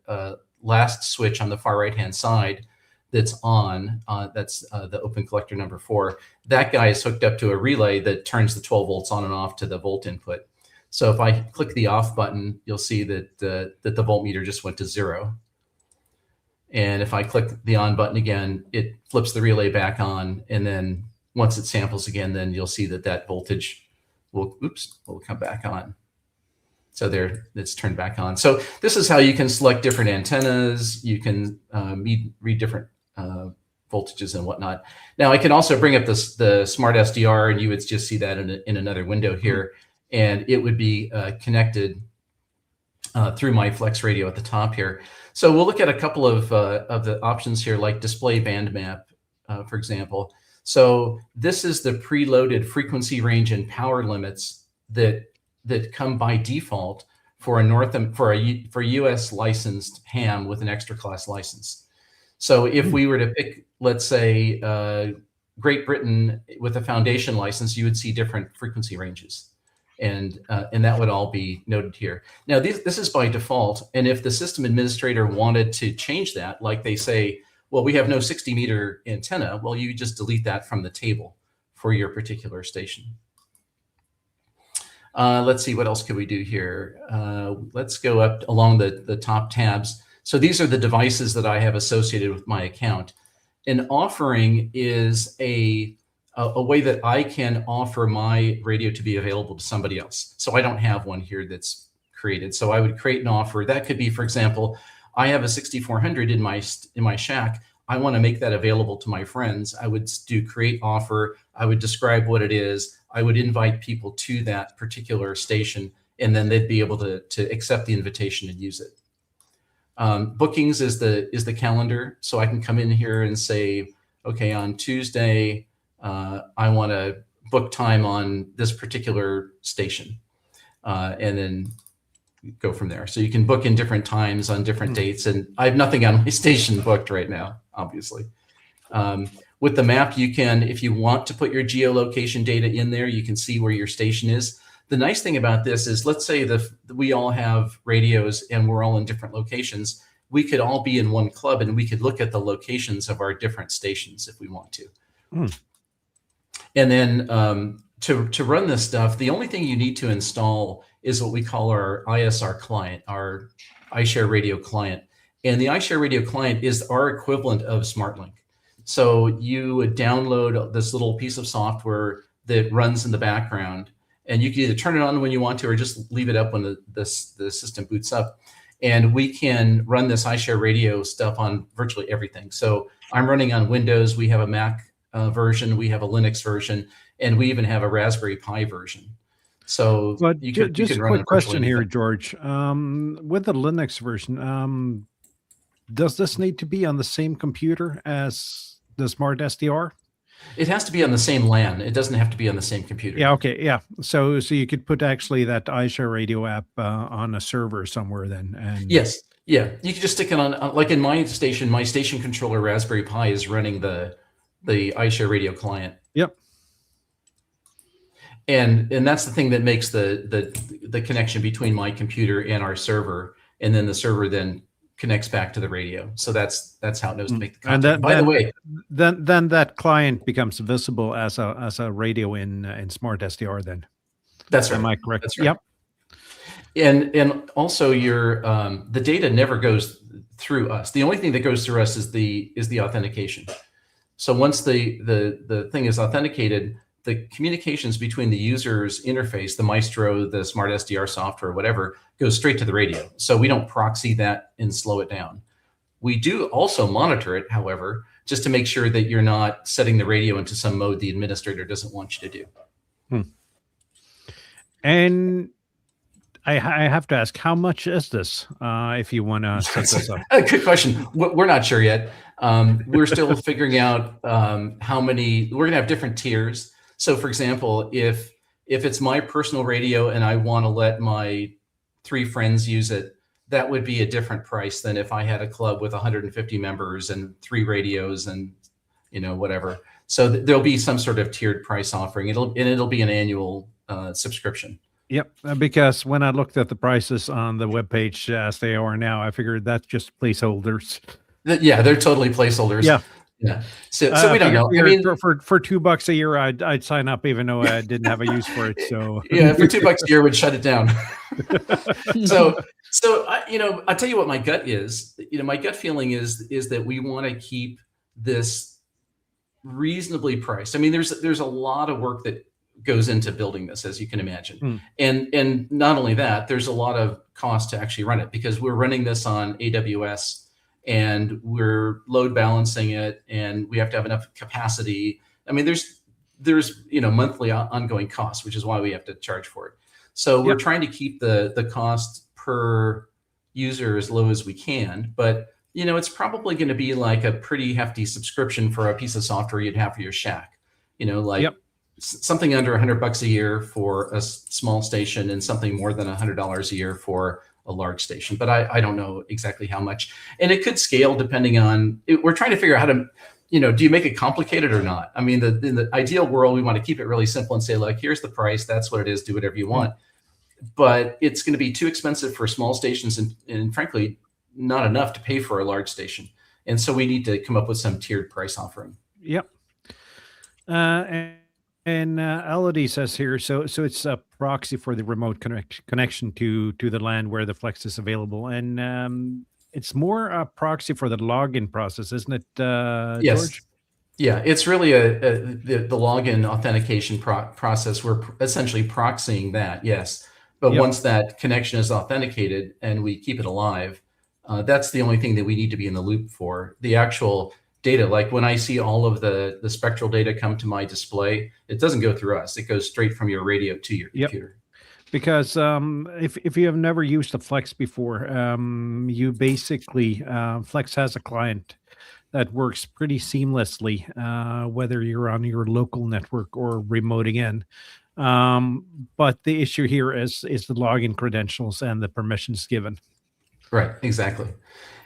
last switch on the far right-hand side that's on. That's the open collector number 4. That guy is hooked up to a relay that turns the 12 volts on and off to the volt input. So if I click the off button, you'll see that the voltmeter just went to 0. And if I click the on button again, it flips the relay back on. And then once it samples again, then you'll see that voltage will come back on. So there, it's turned back on. So this is how you can select different antennas. You can read different voltages and whatnot. Now I can also bring up the Smart SDR, and you would just see that in another window here, and it would be connected through my Flex radio at the top here. So we'll look at a couple of the options here, like display band map, for example. So this is the preloaded frequency range and power limits that come by default for a US licensed ham with an extra class license. So if we were to pick, let's say, Great Britain with a foundation license, you would see different frequency ranges, and that would all be noted here. Now this is by default, and if the system administrator wanted to change that, like they say, well, we have no 60-meter antenna, well, you just delete that from the table for your particular station. Let's see, what else can we do here? Let's go up along the top tabs. So these are the devices that I have associated with my account. An offering is a way that I can offer my radio to be available to somebody else. So I don't have one here that's created. So I would create an offer. That could be, for example, I have a 6400 in my shack. I want to make that available to my friends. I would do create offer. I would describe what it is. I would invite people to that particular station, and then they'd be able to accept the invitation and use it. Bookings is the calendar. So I can come in here and say, okay, on Tuesday, I want to book time on this particular station, and then go from there. So you can book in different times on different dates, and I have nothing on my station booked right now, obviously. With the map, you can, if you want to put your geolocation data in there, you can see where your station is. The nice thing about this is, let's say we all have radios and we're all in different locations. We could all be in one club and we could look at the locations of our different stations if we want to. And then to run this stuff, the only thing you need to install is what we call our ISR client, our iShareRadio client. And the iShareRadio client is our equivalent of SmartLink. So you would download this little piece of software that runs in the background, and you can either turn it on when you want to or just leave it up when the system boots up. And we can run this iShareRadio stuff on virtually everything. So I'm running on Windows. We have a Mac version, we have a Linux version, and we even have a Raspberry Pi version. So but you can just a run quick question here, anything. George. With the Linux version, does this need to be on the same computer as the Smart SDR? It has to be on the same LAN. It doesn't have to be on the same computer. Yeah. Okay. Yeah. So you could put actually that iShareRadio app on a server somewhere then. And Yes. Yeah. You can just stick it on, like in my station controller Raspberry Pi is running the iShareRadio client. Yep. And that's the thing that makes the connection between my computer and our server, and then the server then connects back to the radio. So that's how it knows to make the contact. And By the way, then that client becomes visible as a radio in Smart SDR. Then that's right. Am I correct? That's right. Yep. And also your the data never goes through us. The only thing that goes through us is the authentication. So once the thing is authenticated, the communications between the user's interface, the Maestro, the Smart SDR software, whatever, goes straight to the radio. So we don't proxy that and slow it down. We do also monitor it, however, just to make sure that you're not setting the radio into some mode the administrator doesn't want you to do. And I have to ask, how much is this if you want to set this up? Good question. We're not sure yet. We're still figuring out how many. We're going to have different tiers. So, for example, if it's my personal radio and I want to let my 3 friends use it, that would be a different price than if I had a club with 150 members and 3 radios and whatever. So there'll be some sort of tiered price offering. It'll be an annual subscription. Yep, because when I looked at the prices on the webpage as they are now, I figured that's just placeholders. Yeah, they're totally placeholders. Yeah. So we don't know. I mean, for $2 a year, I'd sign up even though I didn't have a use for it. So yeah, for $2 a year, would shut it down. So I'll tell you what my gut is. My gut feeling is that we want to keep this reasonably priced. I mean, there's a lot of work that goes into building this, as you can imagine, and not only that, there's a lot of cost to actually run it because we're running this on AWS. And we're load balancing it, and we have to have enough capacity. I mean, there's monthly ongoing costs, which is why we have to charge for it. So we're trying to keep the cost per user as low as we can. But it's probably going to be like a pretty hefty subscription for a piece of software you'd have for your shack. Something under $100 a year for a small station, and something more than $100 a year for a large station, but I don't know exactly how much, and it could scale depending on. We're trying to figure out how to, do you make it complicated or not? I mean, in the ideal world, we want to keep it really simple and say, like, here's the price, that's what it is, do whatever you want. But it's going to be too expensive for small stations, and frankly, not enough to pay for a large station. And so we need to come up with some tiered price offering. Yep. And Elodie says here, so it's a proxy for the remote connection to the LAN where the Flex is available. And it's more a proxy for the login process, isn't it, Yes. George? Yeah, it's really the login authentication process. We're essentially proxying that, yes. But Yep. once that connection is authenticated and we keep it alive, that's the only thing that we need to be in the loop for. The actual data, like when I see all of the spectral data come to my display, it doesn't go through us. It goes straight from your radio to your computer. Because if you have never used a Flex before, you basically, Flex has a client that works pretty seamlessly, whether you're on your local network or remoting in. But the issue here is the login credentials and the permissions given. Right, exactly.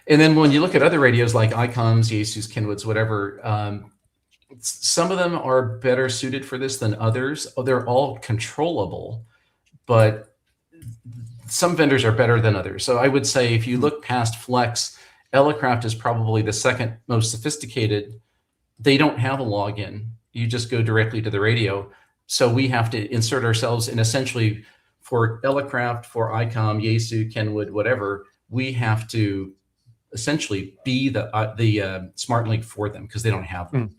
And then when you look at other radios like ICOMs, Yaesus, Kenwoods, whatever, some of them are better suited for this than others. They're all controllable, but some vendors are better than others. So I would say if you look past Flex, Elecraft is probably the second most sophisticated. They don't have a login. You just go directly to the radio. So we have to insert ourselves in essentially for Elecraft, for ICOM, Yaesu, Kenwood, whatever, we have to essentially be the smart link for them because they don't have them.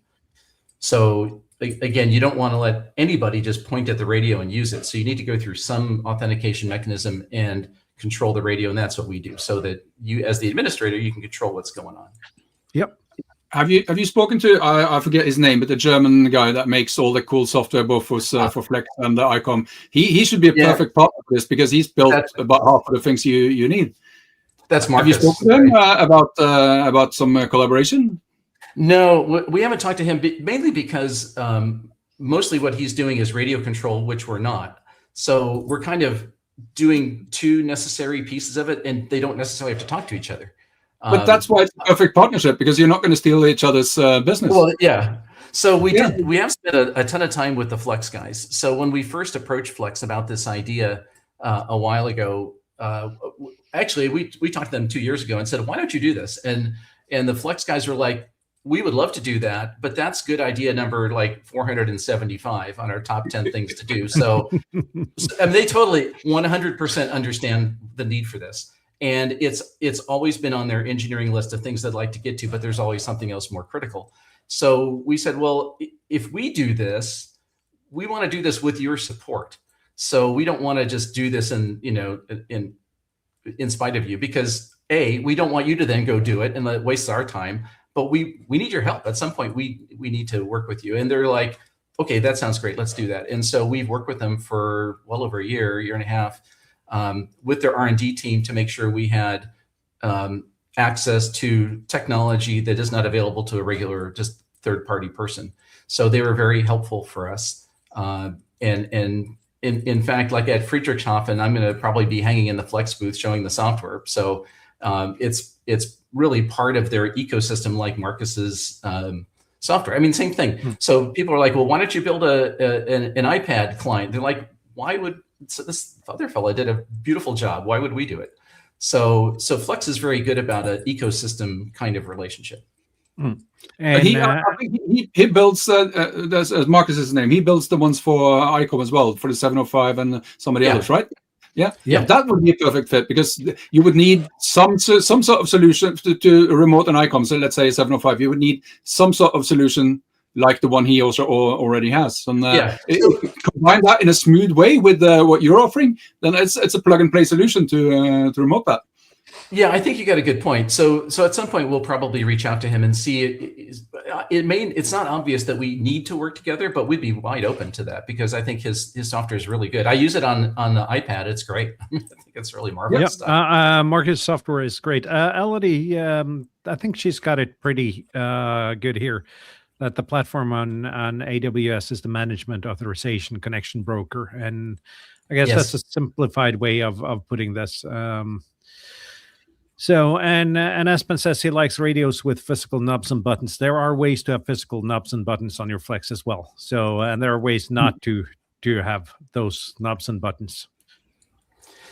So again, you don't want to let anybody just point at the radio and use it. So you need to go through some authentication mechanism and control the radio, and that's what we do, so that you, as the administrator, you can control what's going on. Yep. Have you spoken to I forget his name, but the German guy that makes all the cool software both for Flex and the ICOM? He should be a perfect partner for this because he's built about half of the things you need. That's Marcus. Have you spoken to him about some collaboration? No, we haven't talked to him, mainly because mostly what he's doing is radio control, which we're not. So we're kind of doing two necessary pieces of it, and they don't necessarily have to talk to each other. But that's why it's a perfect partnership, because you're not going to steal each other's business. Well, yeah. So we have spent a ton of time with the Flex guys. So when we first approached Flex about this idea a while ago, actually we talked to them 2 years ago and said, why don't you do this? And the Flex guys were like, we would love to do that, but that's good idea number like 475 on our top 10 things to do. So and they totally 100% understand the need for this. And it's always been on their engineering list of things they'd like to get to, but there's always something else more critical. So we said, well, if we do this, we want to do this with your support. So we don't want to just do this in spite of you, because we don't want you to then go do it and let it waste our time. But we need your help. At some point, we need to work with you. And they're like, okay, that sounds great. Let's do that. And so we've worked with them for well over a year and a half, with their R&D team to make sure we had access to technology that is not available to a regular, just third-party person. So they were very helpful for us. And in fact, like at Friedrichshafen, I'm going to probably be hanging in the Flex booth showing the software. So it's really part of their ecosystem, like Marcus's software. I mean, same thing. So people are like, well, why don't you build an iPad client? They're like, why would this other fellow did a beautiful job? Why would we do it? So Flex is very good about an ecosystem kind of relationship. And I think he builds, as Marcus's name, he builds the ones for ICOM as well, for the 705 and some of the others, right? Yeah, that would be a perfect fit, because you would need some sort of solution to remote an ICOM. So let's say 705, you would need some sort of solution like the one he also already has. And combine that in a smooth way with what you're offering, then it's a plug and play solution to remote that. Yeah, I think you got a good point. So at some point we'll probably reach out to him and see it's not obvious that we need to work together, but we'd be wide open to that, because I think his software is really good. I use it on the iPad. It's great. I think it's really marvelous stuff. Marcus' software is great. Elodie, I think she's got it pretty good here. That the platform on AWS is the management authorization connection broker, and I guess that's a simplified way of putting this. So, and Espen says he likes radios with physical knobs and buttons. There are ways to have physical knobs and buttons on your Flex as well. So, and there are ways not to have those knobs and buttons.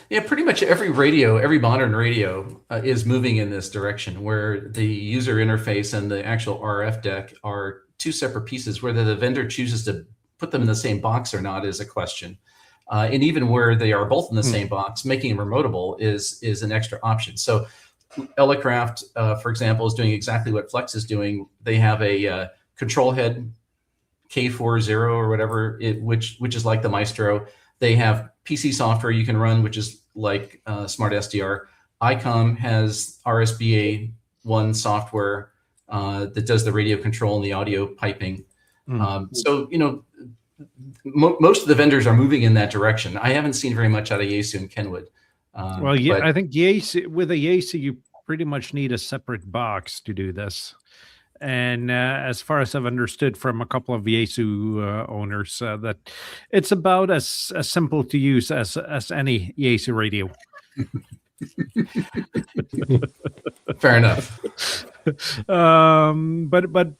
Yeah, pretty much every modern radio is moving in this direction, where the user interface and the actual RF deck are two separate pieces. Whether the vendor chooses to put them in the same box or not is a question. And even where they are both in the same box, making them remotable is an extra option. So Elecraft, for example, is doing exactly what Flex is doing. They have a control head K40 or whatever, which is like the Maestro. They have PC software you can run, which is like Smart SDR. ICOM has RSBA1 software that does the radio control and the audio piping. So, most of the vendors are moving in that direction. I haven't seen very much out of Yaesu and Kenwood. Well, yeah, I think with a Yaesu, you pretty much need a separate box to do this. And as far as I've understood from a couple of Yaesu owners, that it's about as simple to use as any Yaesu radio. Fair enough. But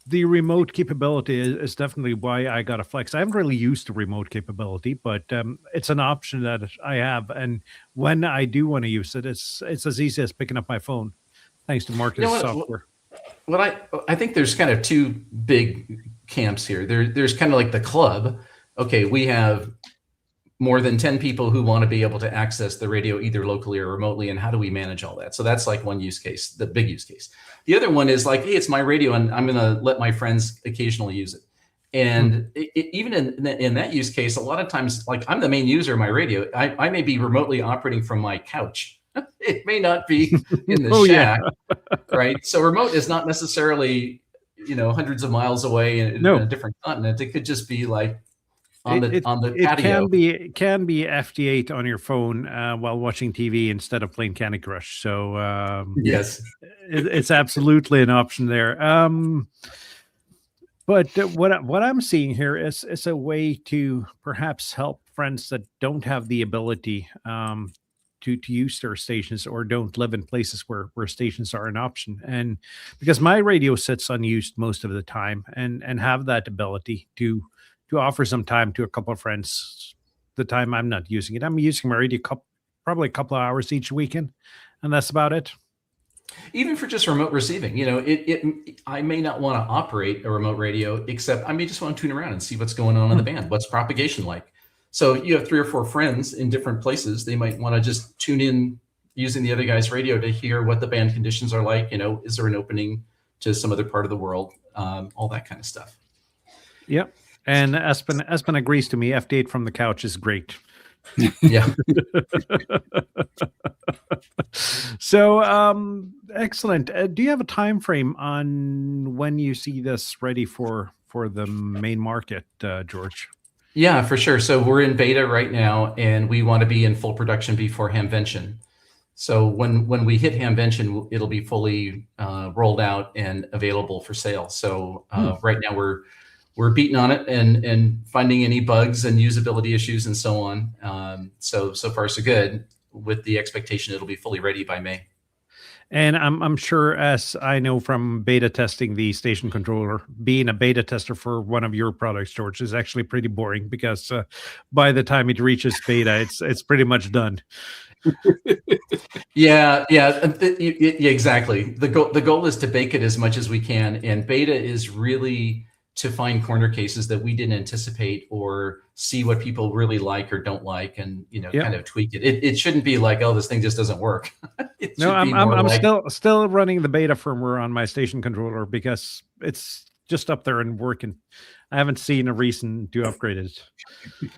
the remote capability is definitely why I got a Flex. I haven't really used the remote capability, but it's an option that I have. And when I do want to use it, it's as easy as picking up my phone, thanks to Marcus software. I think there's kind of two big camps here. There's kind of like the club. Okay, we have more than 10 people who want to be able to access the radio either locally or remotely, and how do we manage all that? So that's like one use case, the big use case. The other one is like, hey, it's my radio and I'm going to let my friends occasionally use it. And even in that use case, a lot of times, like I'm the main user of my radio. I may be remotely operating from my couch. It may not be in the shack, right? So remote is not necessarily, hundreds of miles away in a different continent. It could just be like on the patio. It can be FT8 on your phone while watching TV instead of playing Candy Crush. So yes, it's absolutely an option there. But what I'm seeing here is a way to perhaps help friends that don't have the ability to use their stations or don't live in places where stations are an option. And because my radio sits unused most of the time and have that ability to offer some time to a couple of friends the time I'm not using it. I'm using my radio probably a couple of hours each weekend, and that's about it. Even for just remote receiving, I may not want to operate a remote radio, except I may just want to tune around and see what's going on in the band. What's propagation like? So you have 3 or 4 friends in different places. They might want to just tune in using the other guy's radio to hear what the band conditions are like. Is there an opening to some other part of the world? All that kind of stuff. Yep. And Espen agrees to me. FT8 from the couch is great. Yeah. So excellent. Do you have a time frame on when you see this ready for the main market, George? Yeah, for sure. So we're in beta right now, and we want to be in full production before Hamvention. So when we hit Hamvention, it'll be fully rolled out and available for sale. So right now we're beating on it and finding any bugs and usability issues and so on. So far so good, with the expectation it'll be fully ready by May. And I'm sure, as I know from beta testing the station controller, being a beta tester for one of your products, George, is actually pretty boring because by the time it reaches beta, it's pretty much done. Yeah, exactly. The goal is to bake it as much as we can, and beta is really to find corner cases that we didn't anticipate or see what people really like or don't like, and kind of tweak it. It shouldn't be like, oh, this thing just doesn't work. No, I'm still running the beta firmware on my station controller because it's just up there and working. I haven't seen a reason to upgrade it.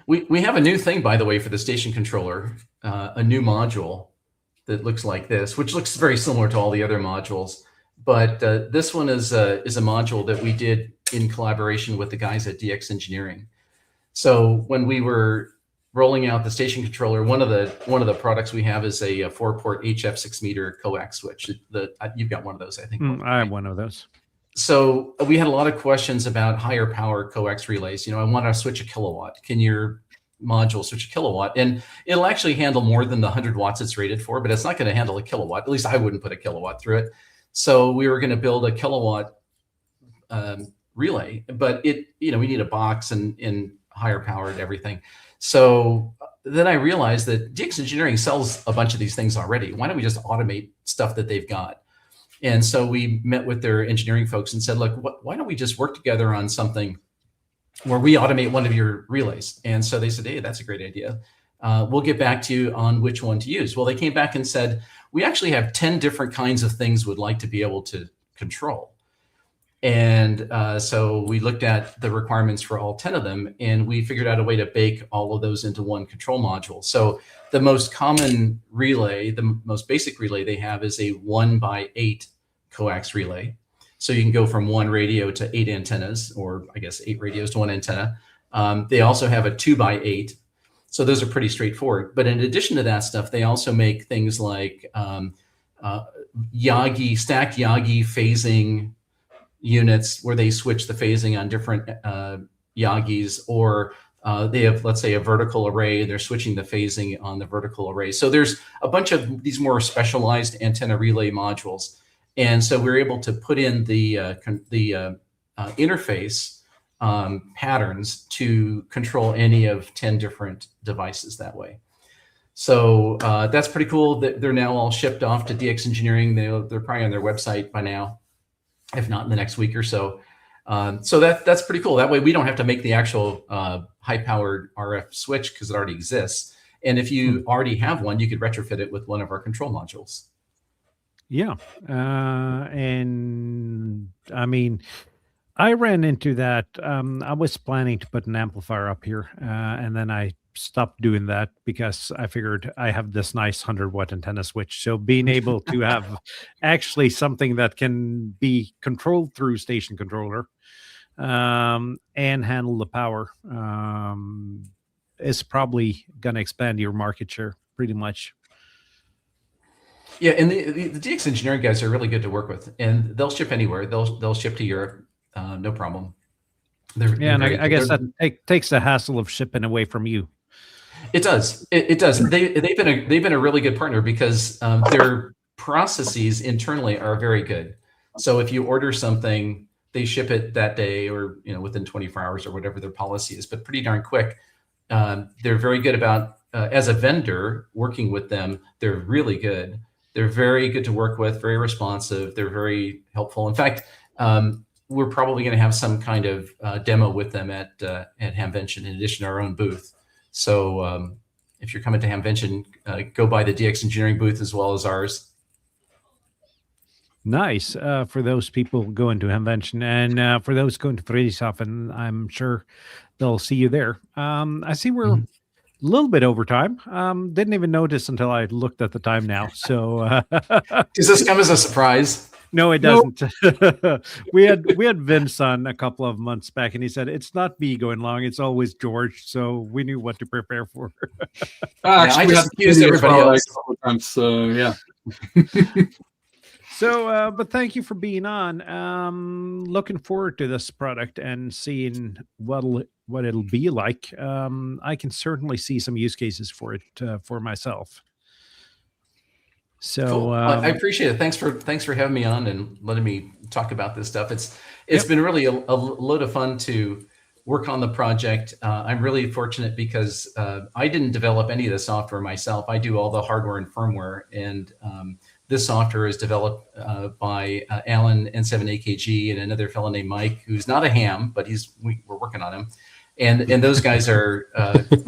We have a new thing, by the way, for the station controller, a new module that looks like this, which looks very similar to all the other modules. But this one is a module that we did in collaboration with the guys at DX Engineering. So when we were rolling out the station controller, one of the products we have is a 4-port HF 6-meter coax switch. You've got one of those, I think. I have one of those. So we had a lot of questions about higher power coax relays. I want to switch a kilowatt. Can your module switch a kilowatt? And it'll actually handle more than the 100 watts it's rated for, but it's not going to handle a kilowatt. At least I wouldn't put a kilowatt through it. So we were going to build a kilowatt relay, but we need a box and higher powered everything. So then I realized that DX Engineering sells a bunch of these things already. Why don't we just automate stuff that they've got? And so we met with their engineering folks and said, look, why don't we just work together on something where we automate one of your relays? And so they said, hey, that's a great idea. We'll get back to you on which one to use. Well, they came back and said, we actually have 10 different kinds of things we'd like to be able to control. And so we looked at the requirements for all 10 of them, and we figured out a way to bake all of those into one control module. So the most common relay, the most basic relay they have is a 1x8 coax relay. So you can go from 1 radio to 8 antennas, or I guess 8 radios to 1 antenna. They also have a 2x8. So those are pretty straightforward. But in addition to that stuff, they also make things like stacked Yagi phasing units, where they switch the phasing on different Yagis, or they have, let's say, a vertical array, they're switching the phasing on the vertical array. So there's a bunch of these more specialized antenna relay modules. And so we're able to put in the interface patterns to control any of 10 different devices that way. So that's pretty cool. They're now all shipped off to DX Engineering. They're probably on their website by now, if not in the next week or so. So that's pretty cool. That way we don't have to make the actual high-powered RF switch, because it already exists. And if you already have one, you could retrofit it with one of our control modules. Yeah. And I mean, I ran into that. I was planning to put an amplifier up here, and then I stopped doing that because I figured I have this nice 100-watt antenna switch. So being able to have actually something that can be controlled through station controller and handle the power is probably going to expand your market share pretty much. Yeah, and the DX Engineering guys are really good to work with, and they'll ship anywhere. They'll ship to Europe, no problem. And I guess that takes the hassle of shipping away from you. It does. It does. They've been a really good partner, because their processes internally are very good. So if you order something, they ship it that day, or within 24 hours, or whatever their policy is, but pretty darn quick. They're very good about as a vendor working with them. They're really good. They're very good to work with, very responsive. They're very helpful. In fact, we're probably going to have some kind of demo with them at Hamvention, in addition to our own booth. So if you're coming to Hamvention, go by the DX Engineering booth as well as ours. Nice. For those people going to Hamvention, and for those going to 3DSoft, and I'm sure they'll see you there. I see we're a little bit over time. Didn't even notice until I looked at the time now. So does this come as a surprise? No, it doesn't. Nope. we had Vince on a couple of months back, and he said it's not me going long; it's always George. So we knew what to prepare for. Actually, we had to use everybody else a couple of times. So yeah. So, but thank you for being on. Looking forward to this product and seeing what it'll be like. I can certainly see some use cases for it for myself. So cool. I appreciate it. Thanks for having me on and letting me talk about this stuff. It's been really a load of fun to work on the project. I'm really fortunate because I didn't develop any of the software myself. I do all the hardware and firmware, and this software is developed by Alan N7AKG and another fellow named Mike, who's not a ham, but we're working on him. And those guys are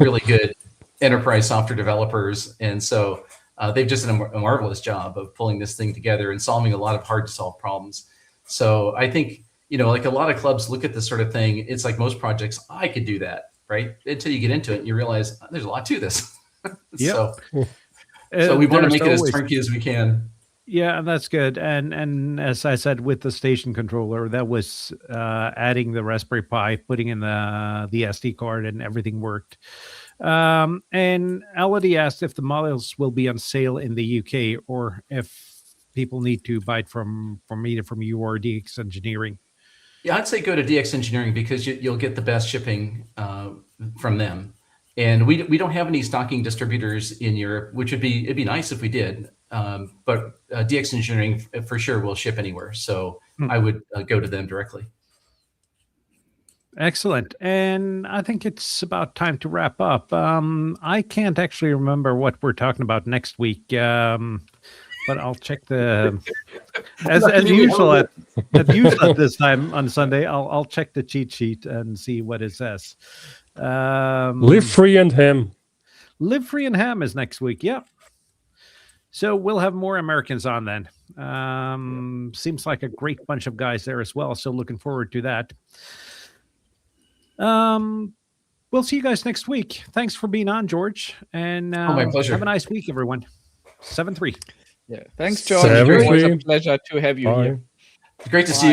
really good enterprise software developers, and so they've just done a marvelous job of pulling this thing together and solving a lot of hard to solve problems. So I think, like a lot of clubs look at this sort of thing, it's like most projects, I could do that, right? Until you get into it and you realize there's a lot to this. So we want to make it as turnkey as we can. Yeah, and that's good. And as I said, with the station controller, that was adding the Raspberry Pi, putting in the SD card, and everything worked. And Elodie asked if the models will be on sale in the UK, or if people need to buy it from either from you or DX Engineering. Yeah, I'd say go to DX Engineering, because you'll get the best shipping from them. And we don't have any stocking distributors in Europe, which it'd be nice if we did. But DX Engineering for sure will ship anywhere. So I would go to them directly. Excellent. And I think it's about time to wrap up. I can't actually remember what we're talking about next week, but I'll check the as usual at this time on Sunday. I'll check the cheat sheet and see what it says. Live Free and Ham. Live Free and Ham is next week. Yeah. So we'll have more Americans on then. Seems like a great bunch of guys there as well. So looking forward to that. We'll see you guys next week. Thanks for being on, George. And my pleasure. Have a nice week, everyone. 7-3. Yeah. Thanks, George. It was a pleasure to have you here. Great to see you guys.